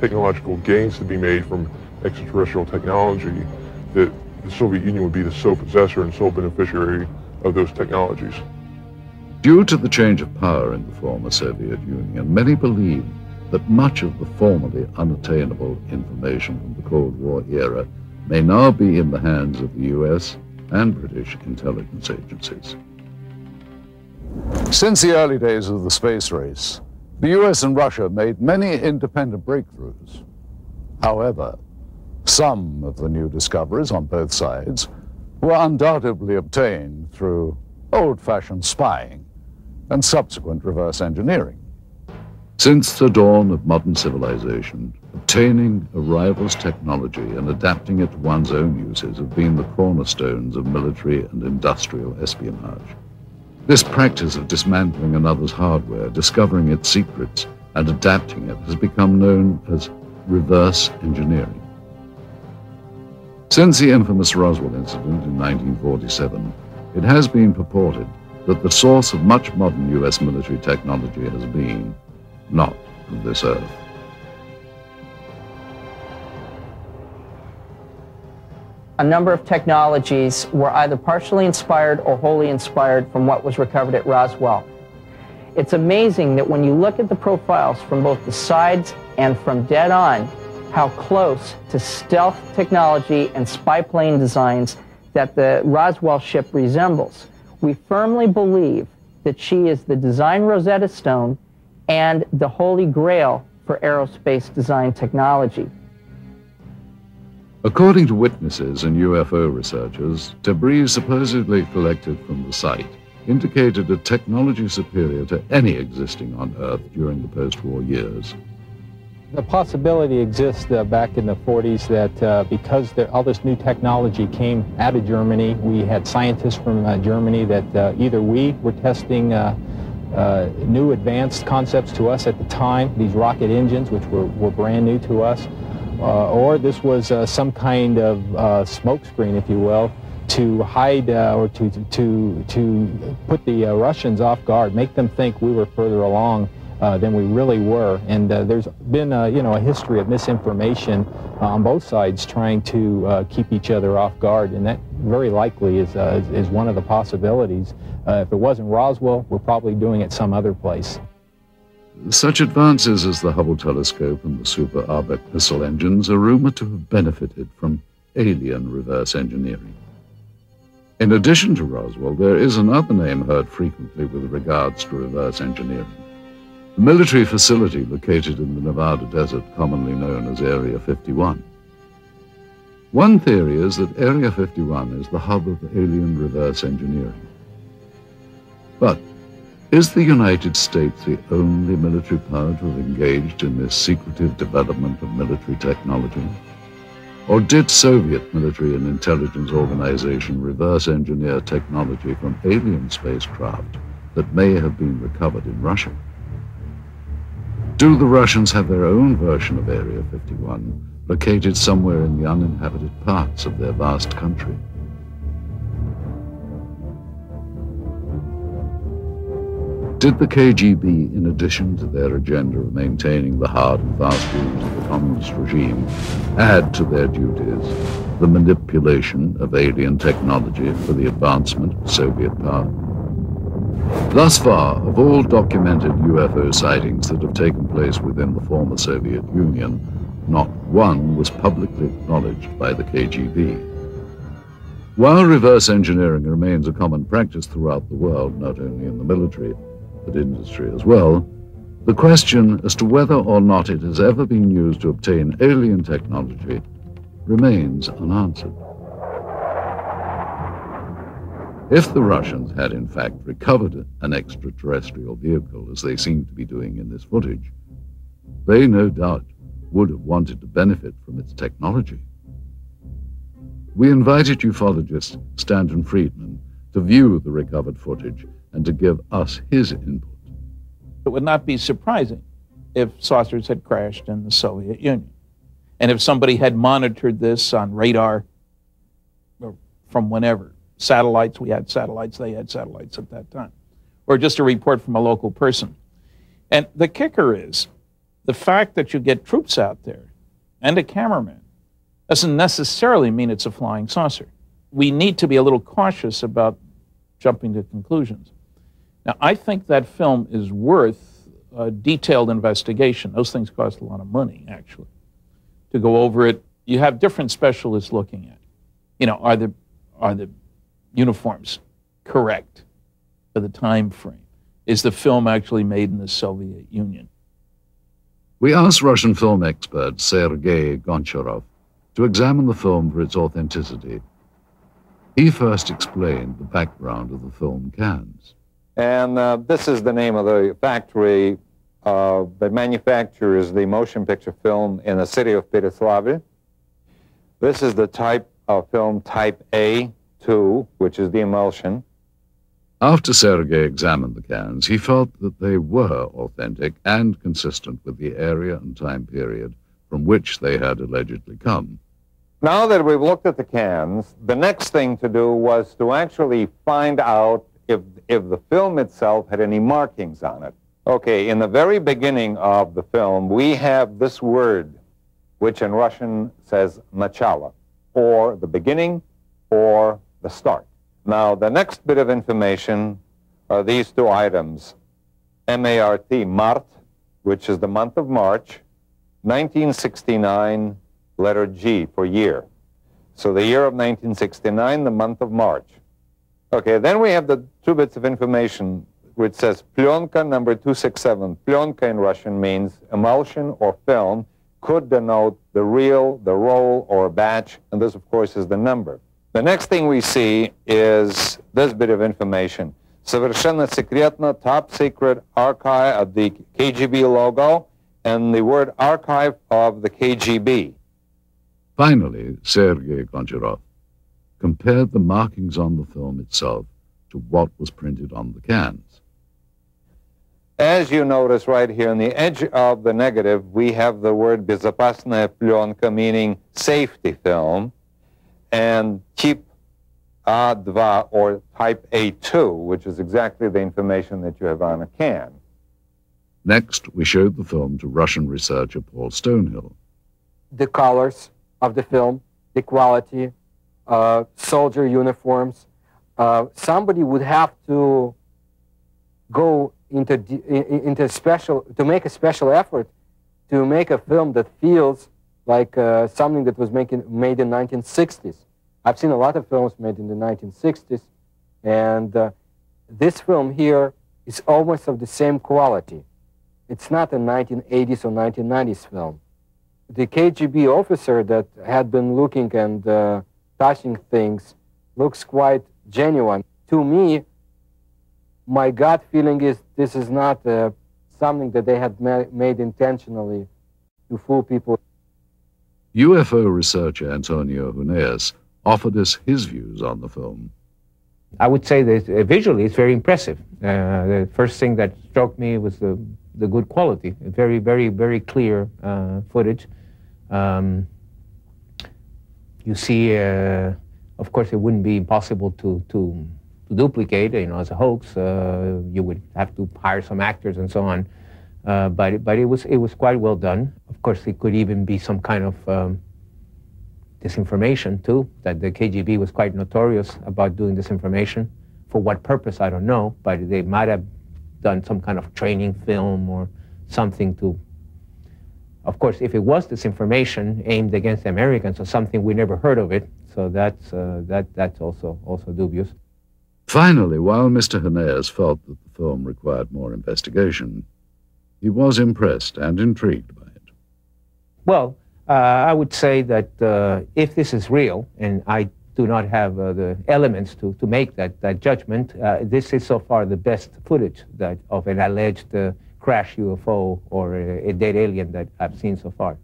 technological gains to be made from extraterrestrial technology, that the Soviet Union would be the sole possessor and sole beneficiary of those technologies. Due to the change of power in the former Soviet Union, many believe that much of the formerly unattainable information from the Cold War era may now be in the hands of the US and British intelligence agencies. Since the early days of the space race, the US and Russia made many independent breakthroughs. However, some of the new discoveries on both sides were undoubtedly obtained through old-fashioned spying and subsequent reverse engineering. Since the dawn of modern civilization, obtaining a rival's technology and adapting it to one's own uses have been the cornerstones of military and industrial espionage. This practice of dismantling another's hardware, discovering its secrets, and adapting it has become known as reverse engineering. Since the infamous Roswell incident in 1947, it has been purported that the source of much modern US military technology has been not of this earth. A number of technologies were either partially inspired or wholly inspired from what was recovered at Roswell. It's amazing that when you look at the profiles from both the sides and from dead on, how close to stealth technology and spy plane designs that the Roswell ship resembles. We firmly believe that she is the design Rosetta Stone and the holy grail for aerospace design technology. According to witnesses and UFO researchers, debris supposedly collected from the site indicated a technology superior to any existing on Earth during the post-war years. The possibility exists back in the 40s that because all this new technology came out of Germany, we had scientists from Germany that either we were testing new advanced concepts to us at the time, these rocket engines, which were brand new to us, or this was some kind of smokescreen, if you will, to hide or to put the Russians off guard, make them think we were further along than we really were. And there's been a history of misinformation on both sides trying to keep each other off guard, and that very likely is one of the possibilities. If it wasn't Roswell, we're probably doing it some other place. Such advances as the Hubble telescope and the Super Arbeck missile engines are rumored to have benefited from alien reverse engineering. In addition to Roswell, there is another name heard frequently with regards to reverse engineering. A military facility located in the Nevada desert, commonly known as Area 51. One theory is that Area 51 is the hub of alien reverse engineering. But is the United States the only military power to have engaged in this secretive development of military technology? Or did Soviet military and intelligence organization reverse engineer technology from alien spacecraft that may have been recovered in Russia? Do the Russians have their own version of Area 51, located somewhere in the uninhabited parts of their vast country? Did the KGB, in addition to their agenda of maintaining the hard and fast rules of the communist regime, add to their duties the manipulation of alien technology for the advancement of Soviet power? Thus far, of all documented UFO sightings that have taken place within the former Soviet Union, not one was publicly acknowledged by the KGB. While reverse engineering remains a common practice throughout the world, not only in the military, but industry as well, the question as to whether or not it has ever been used to obtain alien technology remains unanswered. If the Russians had in fact recovered an extraterrestrial vehicle, as they seem to be doing in this footage, they no doubt would have wanted to benefit from its technology. We invited ufologist Stanton Friedman to view the recovered footage and to give us his input. It would not be surprising if saucers had crashed in the Soviet Union. And if somebody had monitored this on radar from whenever, satellites, we had satellites, they had satellites at that time, or just a report from a local person. And the kicker is, the fact that you get troops out there and a cameraman doesn't necessarily mean it's a flying saucer. We need to be a little cautious about jumping to conclusions. Now, I think that film is worth a detailed investigation. Those things cost a lot of money, actually, to go over it. You have different specialists looking at it. Are the uniforms correct for the time frame? Is the film actually made in the Soviet Union? We asked Russian film expert Sergei Goncharov to examine the film for its authenticity. He first explained the background of the film cans. And this is the name of the factory that manufactures the motion picture film in the city of Pereslavl. This is the type of film type A2, which is the emulsion. After Sergei examined the cans, he felt that they were authentic and consistent with the area and time period from which they had allegedly come. Now that we've looked at the cans, the next thing to do was to actually find out if the film itself had any markings on it. Okay, in the very beginning of the film, we have this word, which in Russian says начало, or the beginning, or the start. Now, the next bit of information are these two items, M-A-R-T, Mart, which is the month of March, 1969, letter G for year. So the year of 1969, the month of March. Okay, then we have the two bits of information which says plyonka number 267. Plyonka in Russian means emulsion or film, could denote the reel, the roll, or batch, and this, of course, is the number. The next thing we see is this bit of information. Совершенно секретно, top secret archive of the KGB logo and the word archive of the KGB. Finally, Sergei Goncharov compared the markings on the film itself to what was printed on the cans. As you notice right here on the edge of the negative, we have the word безопасная пленка, meaning safety film, and type A2 or type A2, which is exactly the information that you have on a can. Next, we showed the film to Russian researcher Paul Stonehill. The colors of the film, the quality, soldier uniforms. Somebody would have to go into special, to make a special effort to make a film that feels like something that was made in 1960s. I've seen a lot of films made in the 1960s, and this film here is almost of the same quality. It's not a 1980s or 1990s film. The KGB officer that had been looking and touching things looks quite genuine. To me, my gut feeling is this is not something that they had made intentionally to fool people. UFO researcher Antonio Huneeus offered us his views on the film. I would say that visually it's very impressive. The first thing that struck me was the good quality, very, very, very clear footage. You see, of course, it wouldn't be impossible to duplicate, as a hoax. You would have to hire some actors and so on. But it was quite well done. Of course, it could even be some kind of disinformation too. That the KGB was quite notorious about doing disinformation. For what purpose, I don't know. But they might have done some kind of training film or something to. Of course, if it was disinformation aimed against the Americans or something, we never heard of it. So that's also dubious. Finally, while Mr. Huneeus felt that the film required more investigation, he was impressed and intrigued by it. Well, I would say that if this is real, and I do not have the elements to make that judgment, this is so far the best footage of an alleged crash UFO or a dead alien that I've seen so far.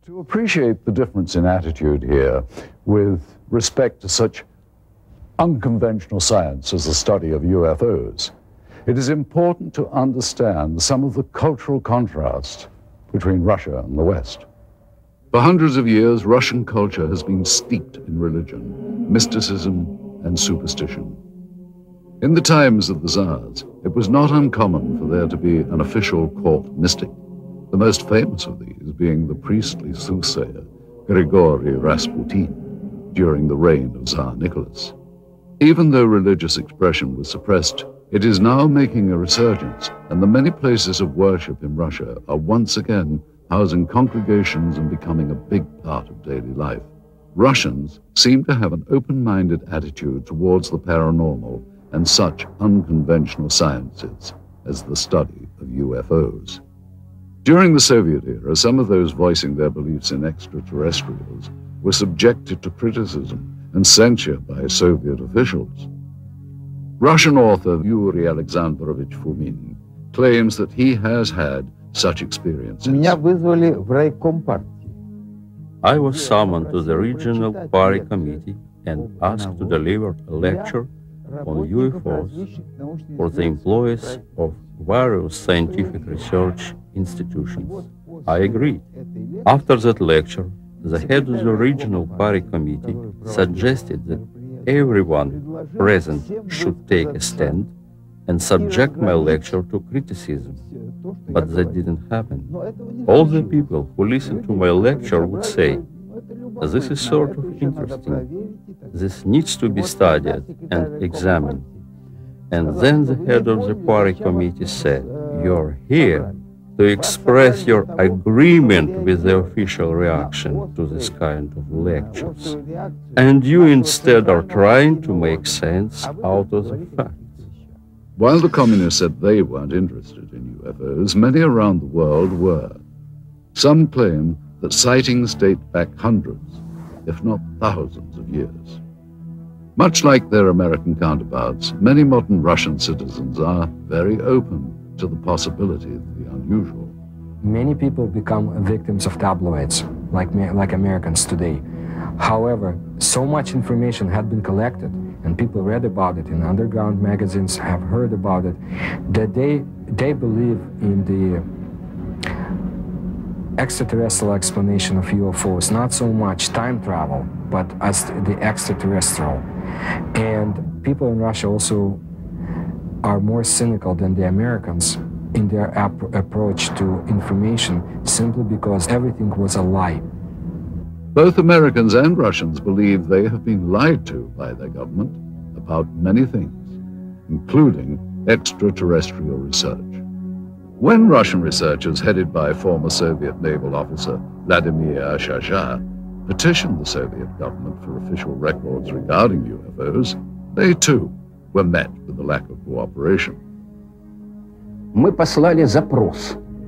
To appreciate the difference in attitude here with respect to such unconventional science as the study of UFOs, it is important to understand some of the cultural contrasts between Russia and the West. For hundreds of years, Russian culture has been steeped in religion, mysticism, and superstition. In the times of the Tsars, it was not uncommon for there to be an official court mystic, the most famous of these being the priestly soothsayer Grigory Rasputin during the reign of Tsar Nicholas. Even though religious expression was suppressed, it is now making a resurgence, and the many places of worship in Russia are once again housing congregations and becoming a big part of daily life. Russians seem to have an open-minded attitude towards the paranormal and such unconventional sciences as the study of UFOs. During the Soviet era, some of those voicing their beliefs in extraterrestrials were subjected to criticism and censure by Soviet officials. Russian author Yuri Alexandrovich Fomin claims that he has had such experiences. I was summoned to the regional party committee and asked to deliver a lecture on UFOs for the employees of various scientific research institutions. I agreed. After that lecture, the head of the regional party committee suggested that everyone present should take a stand and subject my lecture to criticism. But that didn't happen. All the people who listened to my lecture would say, "This is sort of interesting. This needs to be studied and examined." And then the head of the party committee said, "You're here to express your agreement with the official reaction to this kind of lectures. And you instead are trying to make sense out of the facts." While the communists said they weren't interested in UFOs, many around the world were. Some claim that sightings date back hundreds, if not thousands of years. Much like their American counterparts, many modern Russian citizens are very open to the possibility of the unusual. Many people become victims of tabloids, like Americans today. However, so much information had been collected, and people read about it in underground magazines, have heard about it, that they believe in the extraterrestrial explanation of UFOs, not so much time travel, but as the extraterrestrial. And people in Russia also are more cynical than the Americans in their approach to information, simply because everything was a lie. Both Americans and Russians believe they have been lied to by their government about many things, including extraterrestrial research. When Russian researchers, headed by former Soviet naval officer Vladimir Shasha, petitioned the Soviet government for official records regarding UFOs, they too were met with a lack of cooperation.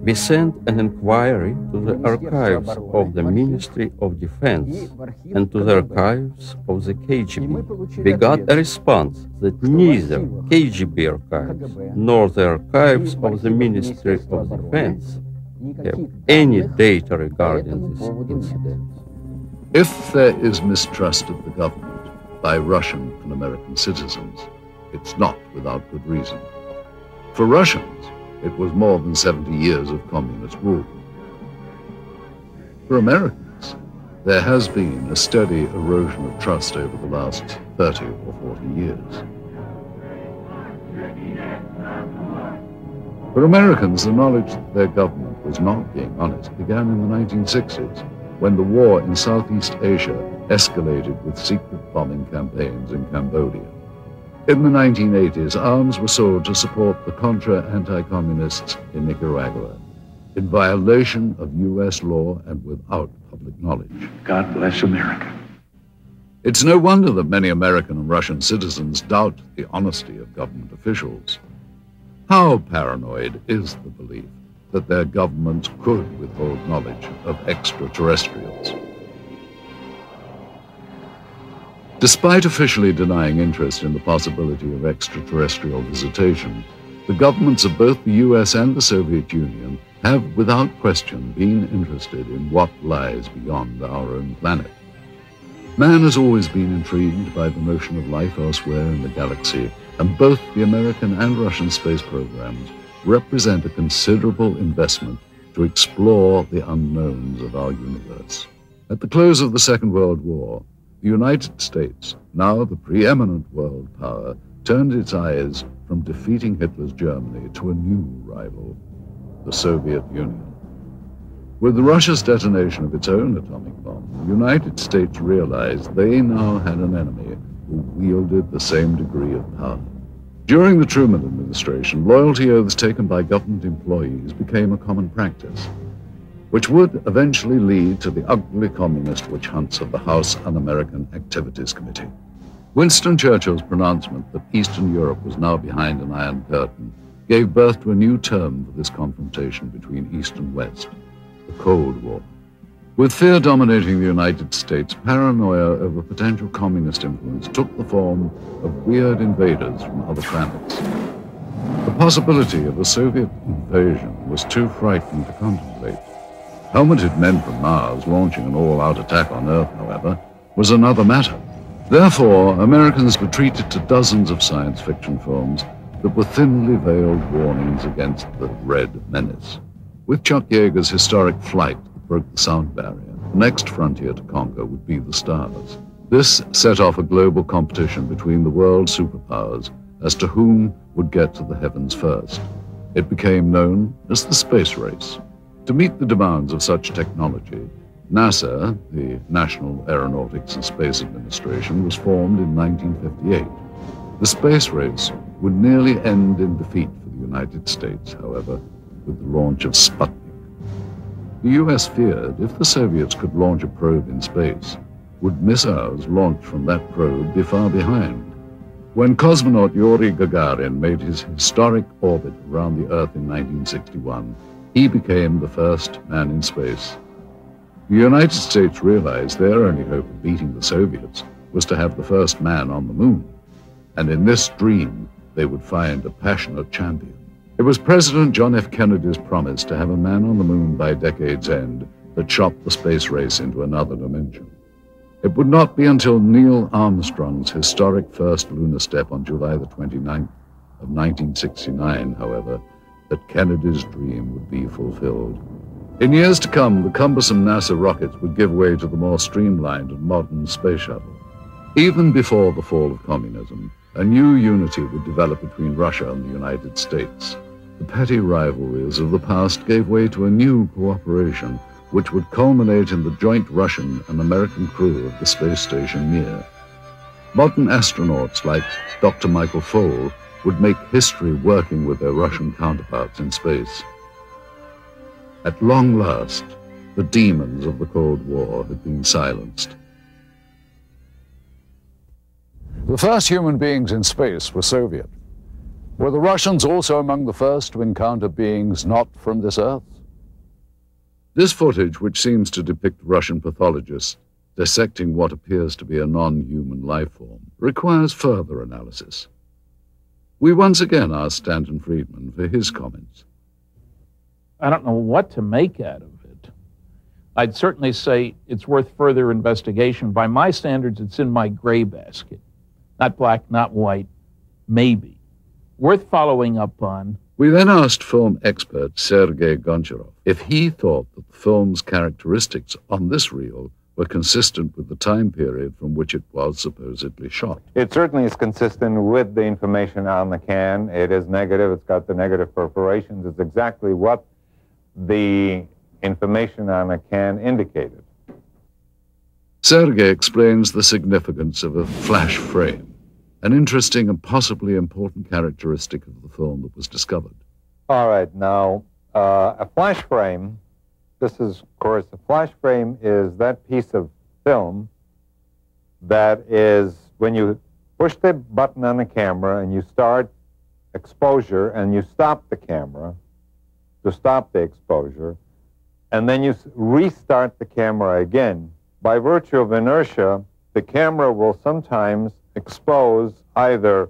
We sent an inquiry to the archives of the Ministry of Defense and to the archives of the KGB. We got a response that neither KGB archives nor the archives of the Ministry of Defense have any data regarding this incident. If there is mistrust of the government by Russian and American citizens, it's not without good reason. For Russians, it was more than 70 years of communist rule. For Americans, there has been a steady erosion of trust over the last 30 or 40 years. For Americans, the knowledge that their government was not being honest began in the 1960s, when the war in Southeast Asia escalated with secret bombing campaigns in Cambodia. In the 1980s, arms were sold to support the Contra anti-communists in Nicaragua, in violation of U.S. law and without public knowledge. God bless America. It's no wonder that many American and Russian citizens doubt the honesty of government officials. How paranoid is the belief that their governments could withhold knowledge of extraterrestrials? Despite officially denying interest in the possibility of extraterrestrial visitation, the governments of both the US and the Soviet Union have, without question, been interested in what lies beyond our own planet. Man has always been intrigued by the notion of life elsewhere in the galaxy, and both the American and Russian space programs represent a considerable investment to explore the unknowns of our universe. At the close of the Second World War, the United States, now the preeminent world power, turned its eyes from defeating Hitler's Germany to a new rival, the Soviet Union. With Russia's detonation of its own atomic bomb, the United States realized they now had an enemy who wielded the same degree of power. During the Truman administration, loyalty oaths taken by government employees became a common practice, which would eventually lead to the ugly communist witch hunts of the House Un-American Activities Committee. Winston Churchill's pronouncement that Eastern Europe was now behind an Iron Curtain gave birth to a new term for this confrontation between East and West, the Cold War. With fear dominating the United States, paranoia over potential communist influence took the form of weird invaders from other planets. The possibility of a Soviet invasion was too frightening to contemplate. Helmeted men from Mars launching an all-out attack on Earth, however, was another matter. Therefore, Americans retreated to dozens of science fiction films that were thinly veiled warnings against the Red Menace. With Chuck Yeager's historic Flight that broke the sound barrier, the next frontier to conquer would be the stars. This set off a global competition between the world superpowers as to whom would get to the heavens first. It became known as the space race. To meet the demands of such technology, NASA, the National Aeronautics and Space Administration, was formed in 1958. The space race would nearly end in defeat for the United States, however, with the launch of Sputnik. The US feared if the Soviets could launch a probe in space, would missiles launched from that probe be far behind? When cosmonaut Yuri Gagarin made his historic orbit around the Earth in 1961, he became the first man in space. The United States realized their only hope of beating the Soviets was to have the first man on the moon. And in this dream, they would find a passionate champion. It was President John F. Kennedy's promise to have a man on the moon by decade's end that shot the space race into another dimension. It would not be until Neil Armstrong's historic first lunar step on July the 29th of 1969, however, that Kennedy's dream would be fulfilled. In years to come, the cumbersome NASA rockets would give way to the more streamlined and modern space shuttle. Even before the fall of communism, a new unity would develop between Russia and the United States. The petty rivalries of the past gave way to a new cooperation, which would culminate in the joint Russian and American crew of the space station Mir. Modern astronauts like Dr. Michael Foale would make history working with their Russian counterparts in space. At long last, the demons of the Cold War had been silenced. The first human beings in space were Soviet. Were the Russians also among the first to encounter beings not from this Earth? This footage, which seems to depict Russian pathologists dissecting what appears to be a non-human life form, requires further analysis. We once again asked Stanton Friedman for his comments. I don't know what to make out of it. I'd certainly say it's worth further investigation. By my standards, it's in my gray basket. Not black, not white, maybe. Worth following up on. We then asked film expert Sergei Goncharov if he thought that the film's characteristics on this reel were consistent with the time period from which it was supposedly shot. It certainly is consistent with the information on the can. It is negative. It's got the negative perforations. It's exactly what the information on the can indicated. Sergei explains the significance of a flash frame, an interesting and possibly important characteristic of the film that was discovered. All right, now, a flash frame, this is, of course, a flash frame is that piece of film that is, when you push the button on the camera and you start exposure and you stop the camera to stop the exposure, and then you restart the camera again. By virtue of inertia, the camera will sometimes expose either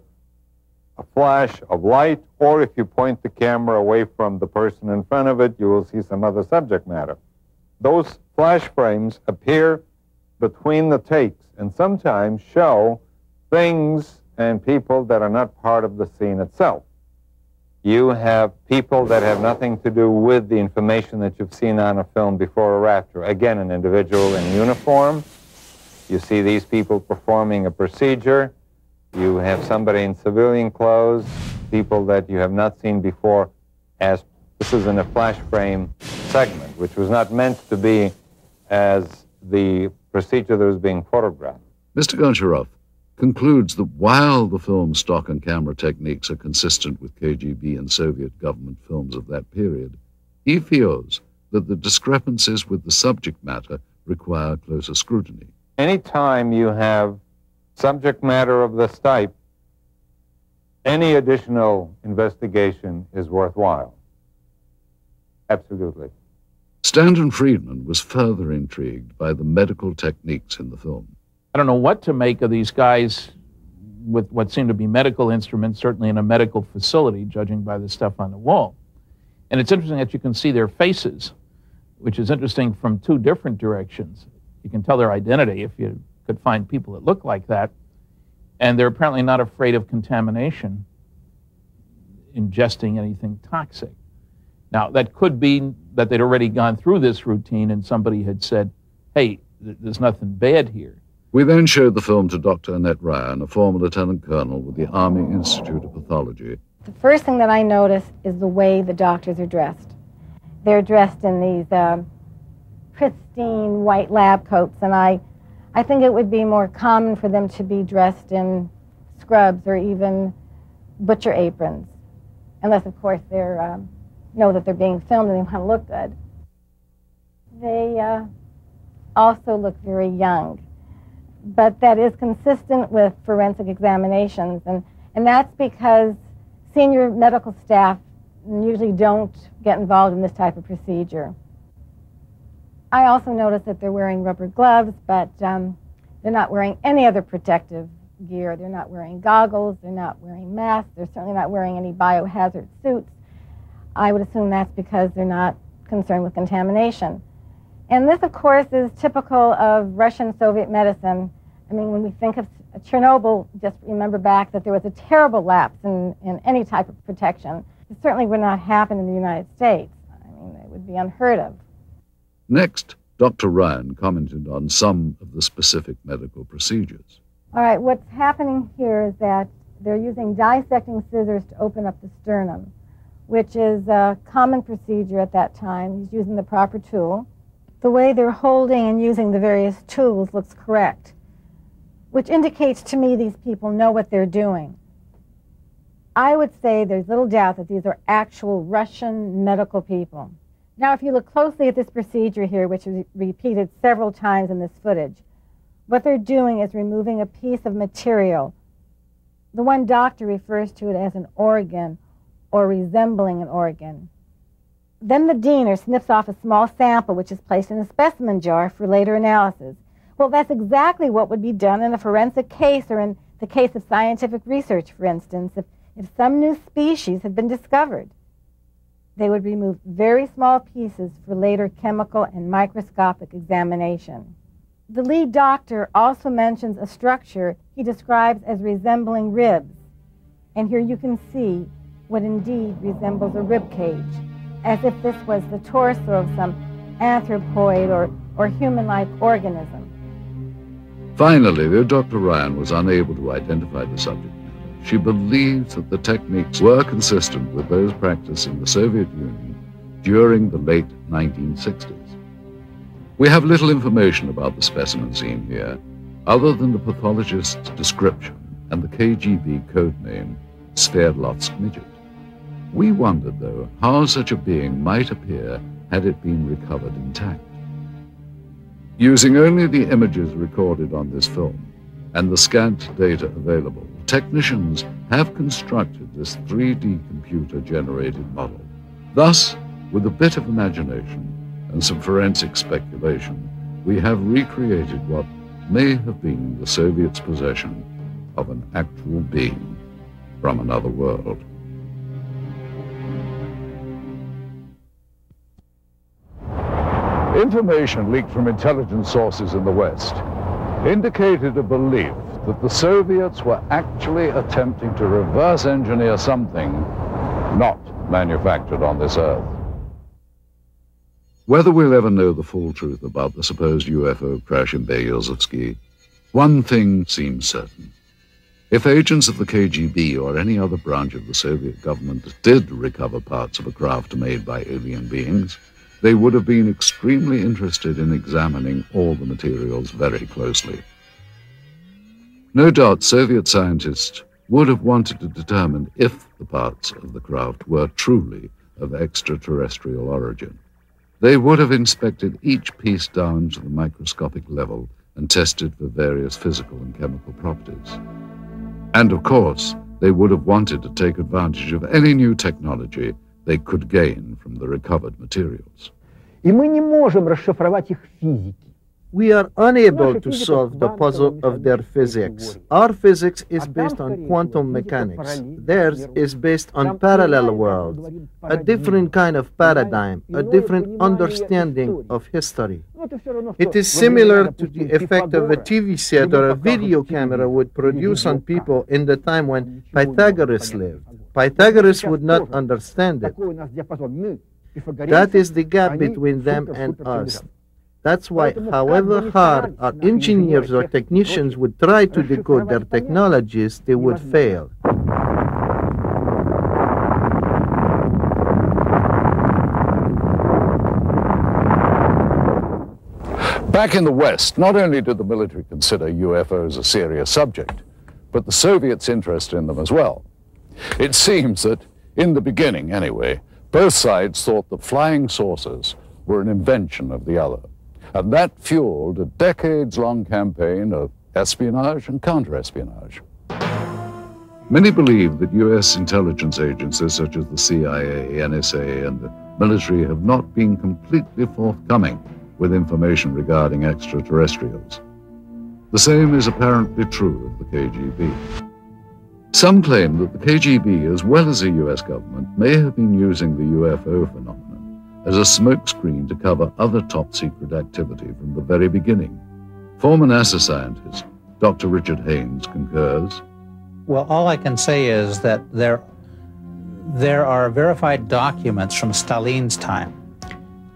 a flash of light, or if you point the camera away from the person in front of it, you will see some other subject matter. Those flash frames appear between the takes and sometimes show things and people that are not part of the scene itself. You have people that have nothing to do with the information that you've seen on a film before or after. Again, an individual in uniform. You see these people performing a procedure. You have somebody in civilian clothes, people that you have not seen before, as this is in a flash frame segment, which was not meant to be as the procedure that was being photographed. Mr. Goncharov concludes that while the film's stock and camera techniques are consistent with KGB and Soviet government films of that period, he feels that the discrepancies with the subject matter require closer scrutiny. Anytime you have subject matter of this type, any additional investigation is worthwhile. Absolutely. Stanton Friedman was further intrigued by the medical techniques in the film. I don't know what to make of these guys with what seem to be medical instruments, certainly in a medical facility, judging by the stuff on the wall. And it's interesting that you can see their faces, which is interesting from two different directions. You can tell their identity if you could find people that look like that. And they're apparently not afraid of contamination, ingesting anything toxic. Now, that could be that they'd already gone through this routine and somebody had said, hey, there's nothing bad here. We then showed the film to Dr. Annette Ryan, a former lieutenant colonel with the Army Institute of Pathology. The first thing that I noticed is the way the doctors are dressed. They're dressed in these pristine white lab coats, and I think it would be more common for them to be dressed in scrubs or even butcher aprons, unless, of course, they know that they're being filmed and they want to look good. They also look very young. but that is consistent with forensic examinations, and that's because senior medical staff usually don't get involved in this type of procedure. I also noticed that they're wearing rubber gloves, but they're not wearing any other protective gear. They're not wearing goggles, they're not wearing masks, they're certainly not wearing any biohazard suits. I would assume that's because they're not concerned with contamination. And this, of course, is typical of Russian-Soviet medicine. I mean, when we think of Chernobyl, just remember back that there was a terrible lapse in any type of protection. It certainly would not happen in the United States. I mean, it would be unheard of. Next, Dr. Ryan commented on some of the specific medical procedures. All right, what's happening here is that they're using dissecting scissors to open up the sternum, which is a common procedure at that time. He's using the proper tool. The way they're holding and using the various tools looks correct, which indicates to me these people know what they're doing. I would say there's little doubt that these are actual Russian medical people. Now, if you look closely at this procedure here, which is repeated several times in this footage, what they're doing is removing a piece of material. The one doctor refers to it as an organ or resembling an organ. Then the diener snips off a small sample which is placed in a specimen jar for later analysis. Well, that's exactly what would be done in a forensic case or in the case of scientific research, for instance, if some new species had been discovered. They would remove very small pieces for later chemical and microscopic examination. The lead doctor also mentions a structure he describes as resembling ribs. And here you can see what indeed resembles a rib cage, as if this was the torso of some anthropoid or human-like organism. Finally, though Dr. Ryan was unable to identify the subject matter, she believes that the techniques were consistent with those practiced in the Soviet Union during the late 1960s. We have little information about the specimen seen here, other than the pathologist's description and the KGB code name, Sverdlovsk midget. We wondered, though, how such a being might appear had it been recovered intact. Using only the images recorded on this film and the scant data available, technicians have constructed this 3D computer-generated model. Thus, with a bit of imagination and some forensic speculation, we have recreated what may have been the Soviets' possession of an actual being from another world. Information leaked from intelligence sources in the West indicated a belief that the Soviets were actually attempting to reverse engineer something not manufactured on this Earth. Whether we'll ever know the full truth about the supposed UFO crash in Berezovsky, one thing seems certain. If agents of the KGB or any other branch of the Soviet government did recover parts of a craft made by alien beings, they would have been extremely interested in examining all the materials very closely. No doubt Soviet scientists would have wanted to determine if the parts of the craft were truly of extraterrestrial origin. They would have inspected each piece down to the microscopic level and tested for various physical and chemical properties. And of course, they would have wanted to take advantage of any new technology they could gain from the recovered materials. We are unable to solve the puzzle of their physics. Our physics is based on quantum mechanics. Theirs is based on parallel worlds, a different kind of paradigm, a different understanding of history. It is similar to the effect of a TV set or a video camera would produce on people in the time when Pythagoras lived. Pythagoras would not understand it. That is the gap between them and us. That's why, however hard our engineers or technicians would try to decode their technologies, they would fail. Back in the West, not only did the military consider UFOs a serious subject, but the Soviets' interest in them as well. It seems that, in the beginning anyway, both sides thought that flying saucers were an invention of the other. And that fueled a decades-long campaign of espionage and counterespionage. Many believe that U.S. intelligence agencies such as the CIA, NSA, and the military have not been completely forthcoming with information regarding extraterrestrials. The same is apparently true of the KGB. Some claim that the KGB, as well as the U.S. government, may have been using the UFO phenomenon as a smokescreen to cover other top-secret activity from the very beginning. Former NASA scientist Dr. Richard Haynes concurs. Well, all I can say is that there are verified documents from Stalin's time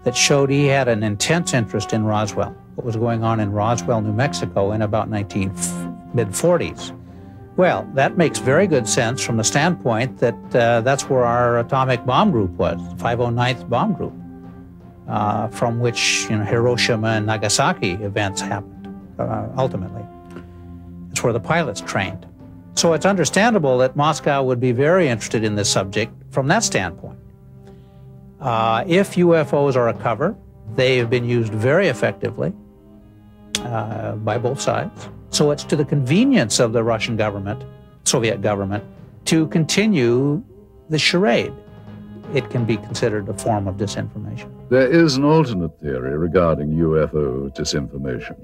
that showed he had an intense interest in Roswell, what was going on in Roswell, New Mexico in about mid-40s. Well, that makes very good sense from the standpoint that that's where our atomic bomb group was, the 509th bomb group, from which Hiroshima and Nagasaki events happened, ultimately. That's where the pilots trained. So it's understandable that Moscow would be very interested in this subject from that standpoint. If UFOs are a cover, they have been used very effectively by both sides. So it's to the convenience of the Russian government, Soviet government, to continue the charade. It can be considered a form of disinformation. There is an alternate theory regarding UFO disinformation.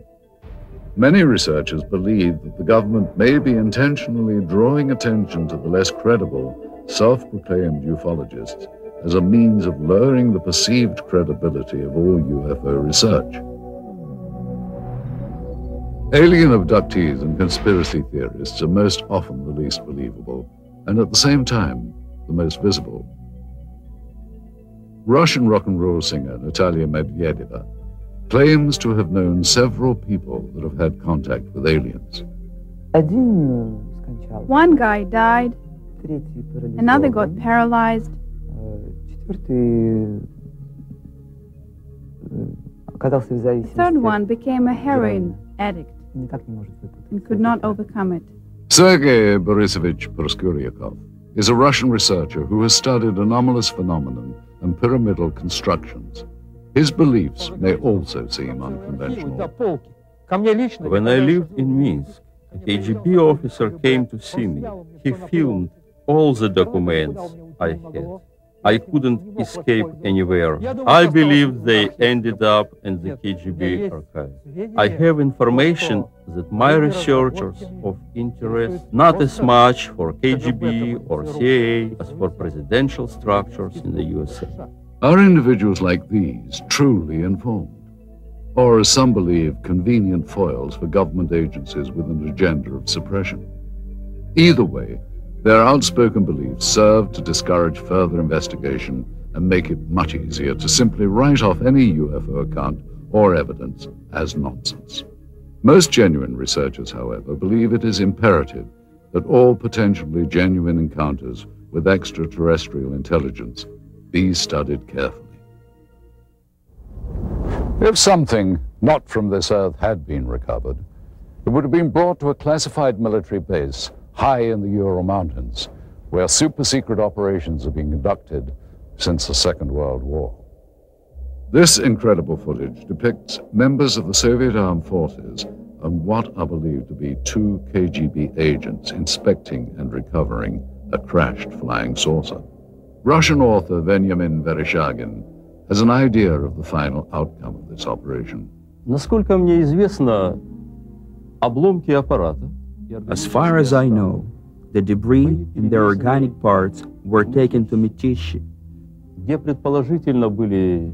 Many researchers believe that the government may be intentionally drawing attention to the less credible, self-proclaimed ufologists as a means of lowering the perceived credibility of all UFO research. Alien abductees and conspiracy theorists are most often the least believable, and at the same time, the most visible. Russian rock and roll singer Natalia Medvedeva claims to have known several people that have had contact with aliens. One guy died, another got paralyzed, the third one became a heroin addict and could not overcome it. Sergei Borisovich Proskuryakov is a Russian researcher who has studied anomalous phenomenon and pyramidal constructions. His beliefs may also seem unconventional. When I lived in Minsk, a KGB officer came to see me. He filmed all the documents I had. I couldn't escape anywhere. I believe they ended up in the KGB archive. I have information that my researchers of interest not as much for KGB or CIA as for presidential structures in the USA. Are individuals like these truly informed? Or, as some believe, convenient foils for government agencies with an agenda of suppression? Either way, their outspoken beliefs serve to discourage further investigation and make it much easier to simply write off any UFO account or evidence as nonsense. Most genuine researchers, however, believe it is imperative that all potentially genuine encounters with extraterrestrial intelligence be studied carefully. If something not from this earth had been recovered, it would have been brought to a classified military base high in the Ural Mountains, where super-secret operations have been conducted since the Second World War. This incredible footage depicts members of the Soviet armed forces and what are believed to be 2 KGB agents inspecting and recovering a crashed flying saucer. Russian author Veniamin Vereshchagin has an idea of the final outcome of this operation. Насколько мне известно, обломки аппарата. As far as I know, the debris and their organic parts were taken to Mytishi, где предположительно были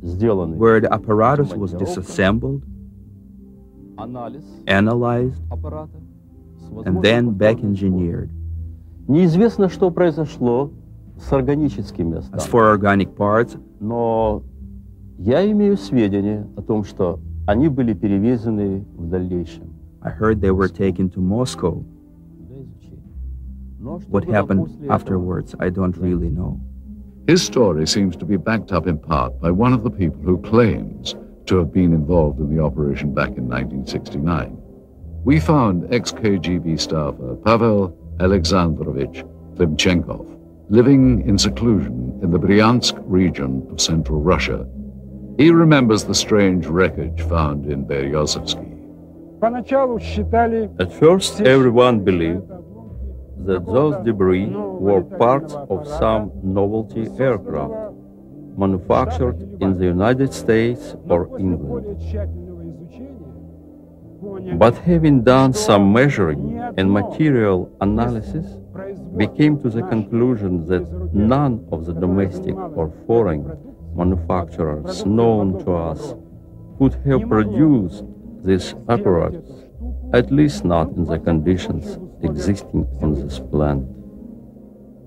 сделаны, where the apparatus was disassembled, analyzed, and then back engineered. Неизвестно, что произошло с органическими As останками. for organic parts, Но я имею сведения о том, что они были перевезены в дальнейшем. I heard they were taken to Moscow. What happened afterwards, I don't really know. His story seems to be backed up in part by one of the people who claims to have been involved in the operation back in 1969. We found ex-KGB staffer Pavel Alexandrovich Klimchenkov living in seclusion in the Bryansk region of central Russia. He remembers the strange wreckage found in Beryozovsky. At first, everyone believed that those debris were parts of some novelty aircraft manufactured in the United States or England. But having done some measuring and material analysis, we came to the conclusion that none of the domestic or foreign manufacturers known to us could have produced this apparatus, at least not in the conditions existing on this planet.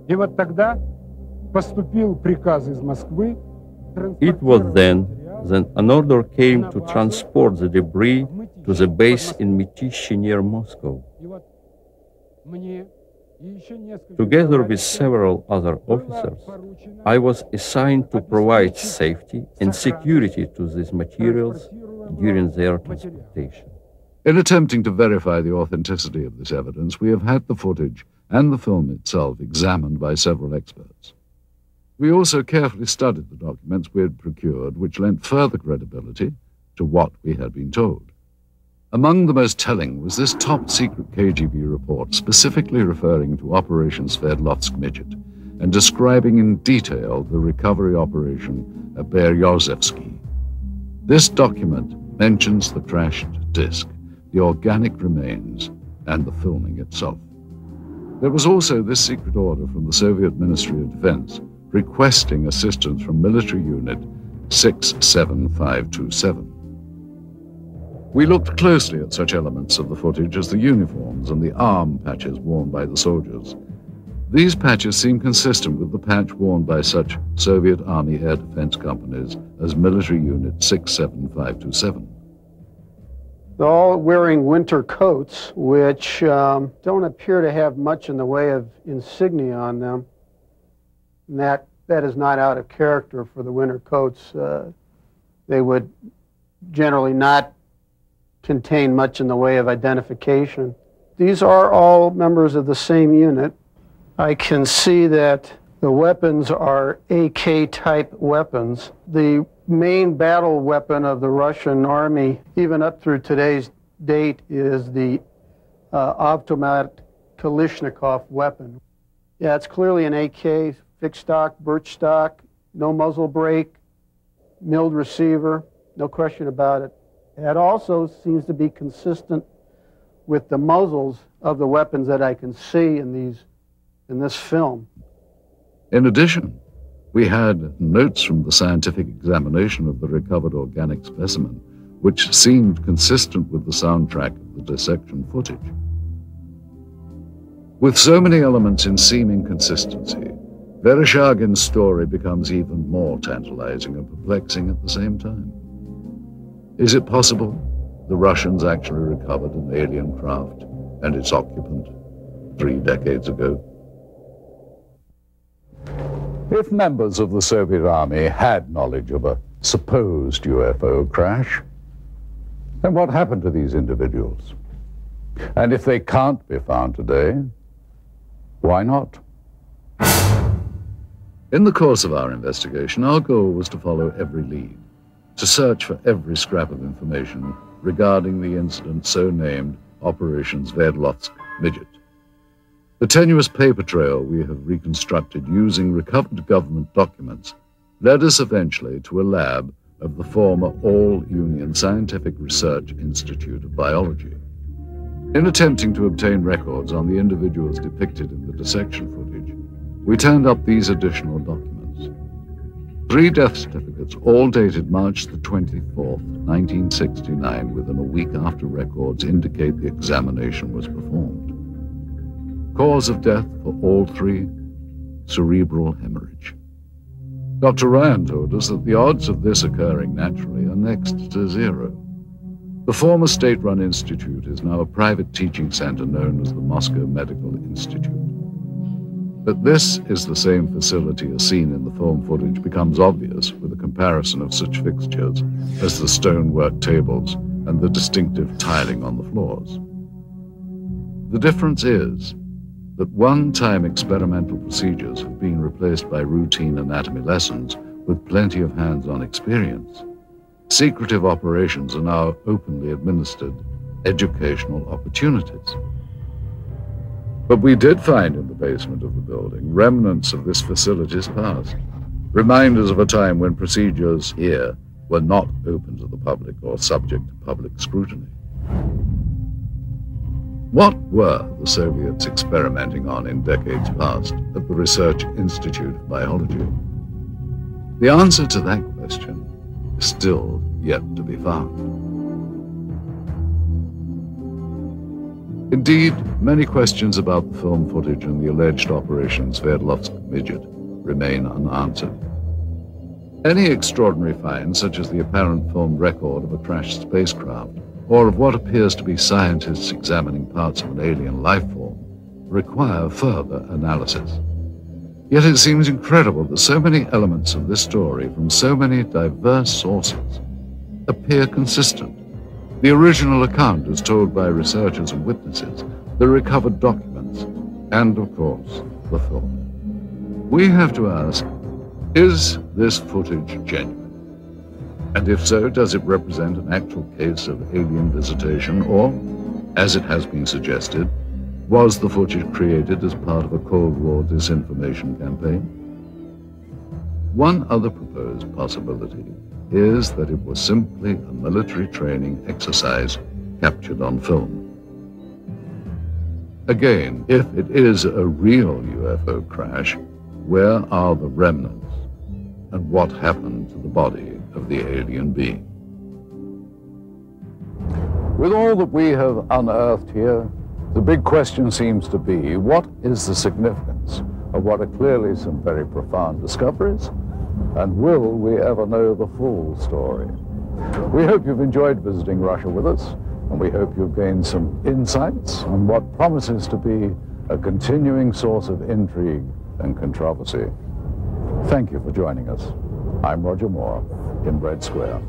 It was then that an order came to transport the debris to the base in Mytishi near Moscow. Together with several other officers, I was assigned to provide safety and security to these materials during their transportation. In attempting to verify the authenticity of this evidence, we have had the footage and the film itself examined by several experts. We also carefully studied the documents we had procured, which lent further credibility to what we had been told. Among the most telling was this top-secret KGB report specifically referring to Operation Sverdlovsk Midget and describing in detail the recovery operation at Beryozevsky. This document mentions the crashed disc, the organic remains, and the filming itself. There was also this secret order from the Soviet Ministry of Defense requesting assistance from military unit 67527. We looked closely at such elements of the footage as the uniforms and the arm patches worn by the soldiers. These patches seem consistent with the patch worn by such Soviet Army air defense companies as military unit 67527. They're all wearing winter coats, which don't appear to have much in the way of insignia on them. And that is not out of character for the winter coats. They would generally not contain much in the way of identification. These are all members of the same unit. I can see that the weapons are AK-type weapons. The main battle weapon of the Russian army, even up through today's date, is the automatic Kalashnikov weapon. Yeah, it's clearly an AK, fixed stock, birch stock, no muzzle brake, milled receiver, no question about it. That also seems to be consistent with the muzzles of the weapons that I can see in this film. In addition, we had notes from the scientific examination of the recovered organic specimen, which seemed consistent with the soundtrack of the dissection footage. With so many elements in seeming consistency, Vereshchagin's story becomes even more tantalizing and perplexing at the same time. Is it possible the Russians actually recovered an alien craft and its occupant 3 decades ago? If members of the Soviet Army had knowledge of a supposed UFO crash, then what happened to these individuals? And if they can't be found today, why not? In the course of our investigation, our goal was to follow every lead, to search for every scrap of information regarding the incident so named Operation Sverdlovsk Midget. The tenuous paper trail we have reconstructed using recovered government documents led us eventually to a lab of the former All-Union Scientific Research Institute of Biology. In attempting to obtain records on the individuals depicted in the dissection footage, we turned up these additional documents. 3 death certificates, all dated March the 24th, 1969, within a week after records indicate the examination was performed. Cause of death for all 3, cerebral hemorrhage. Dr. Ryan told us that the odds of this occurring naturally are next to 0. The former state-run institute is now a private teaching center known as the Moscow Medical Institute. That this is the same facility as seen in the film footage becomes obvious with a comparison of such fixtures as the stonework tables and the distinctive tiling on the floors. The difference is that one-time experimental procedures have been replaced by routine anatomy lessons with plenty of hands-on experience. Secretive operations are now openly administered educational opportunities. But we did find in the basement of the building remnants of this facility's past, reminders of a time when procedures here were not open to the public or subject to public scrutiny. What were the Soviets experimenting on in decades past at the Research Institute of Biology? The answer to that question is still yet to be found. Indeed, many questions about the film footage and the alleged Operation Sverdlovsk Midget remain unanswered. Any extraordinary find, such as the apparent filmed record of a crashed spacecraft, or of what appears to be scientists examining parts of an alien life form, require further analysis. Yet it seems incredible that so many elements of this story from so many diverse sources appear consistent. The original account as told by researchers and witnesses, the recovered documents, and of course, the film. We have to ask, is this footage genuine? And if so, does it represent an actual case of alien visitation, or, as it has been suggested, was the footage created as part of a Cold War disinformation campaign? One other proposed possibility is that it was simply a military training exercise captured on film. Again, if it is a real UFO crash, where are the remnants, and what happened to the body of the alien being? With all that we have unearthed here, the big question seems to be, what is the significance of what are clearly some very profound discoveries? And will we ever know the full story? We hope you've enjoyed visiting Russia with us, and we hope you've gained some insights on what promises to be a continuing source of intrigue and controversy. Thank you for joining us. I'm Roger Moore in Red Square.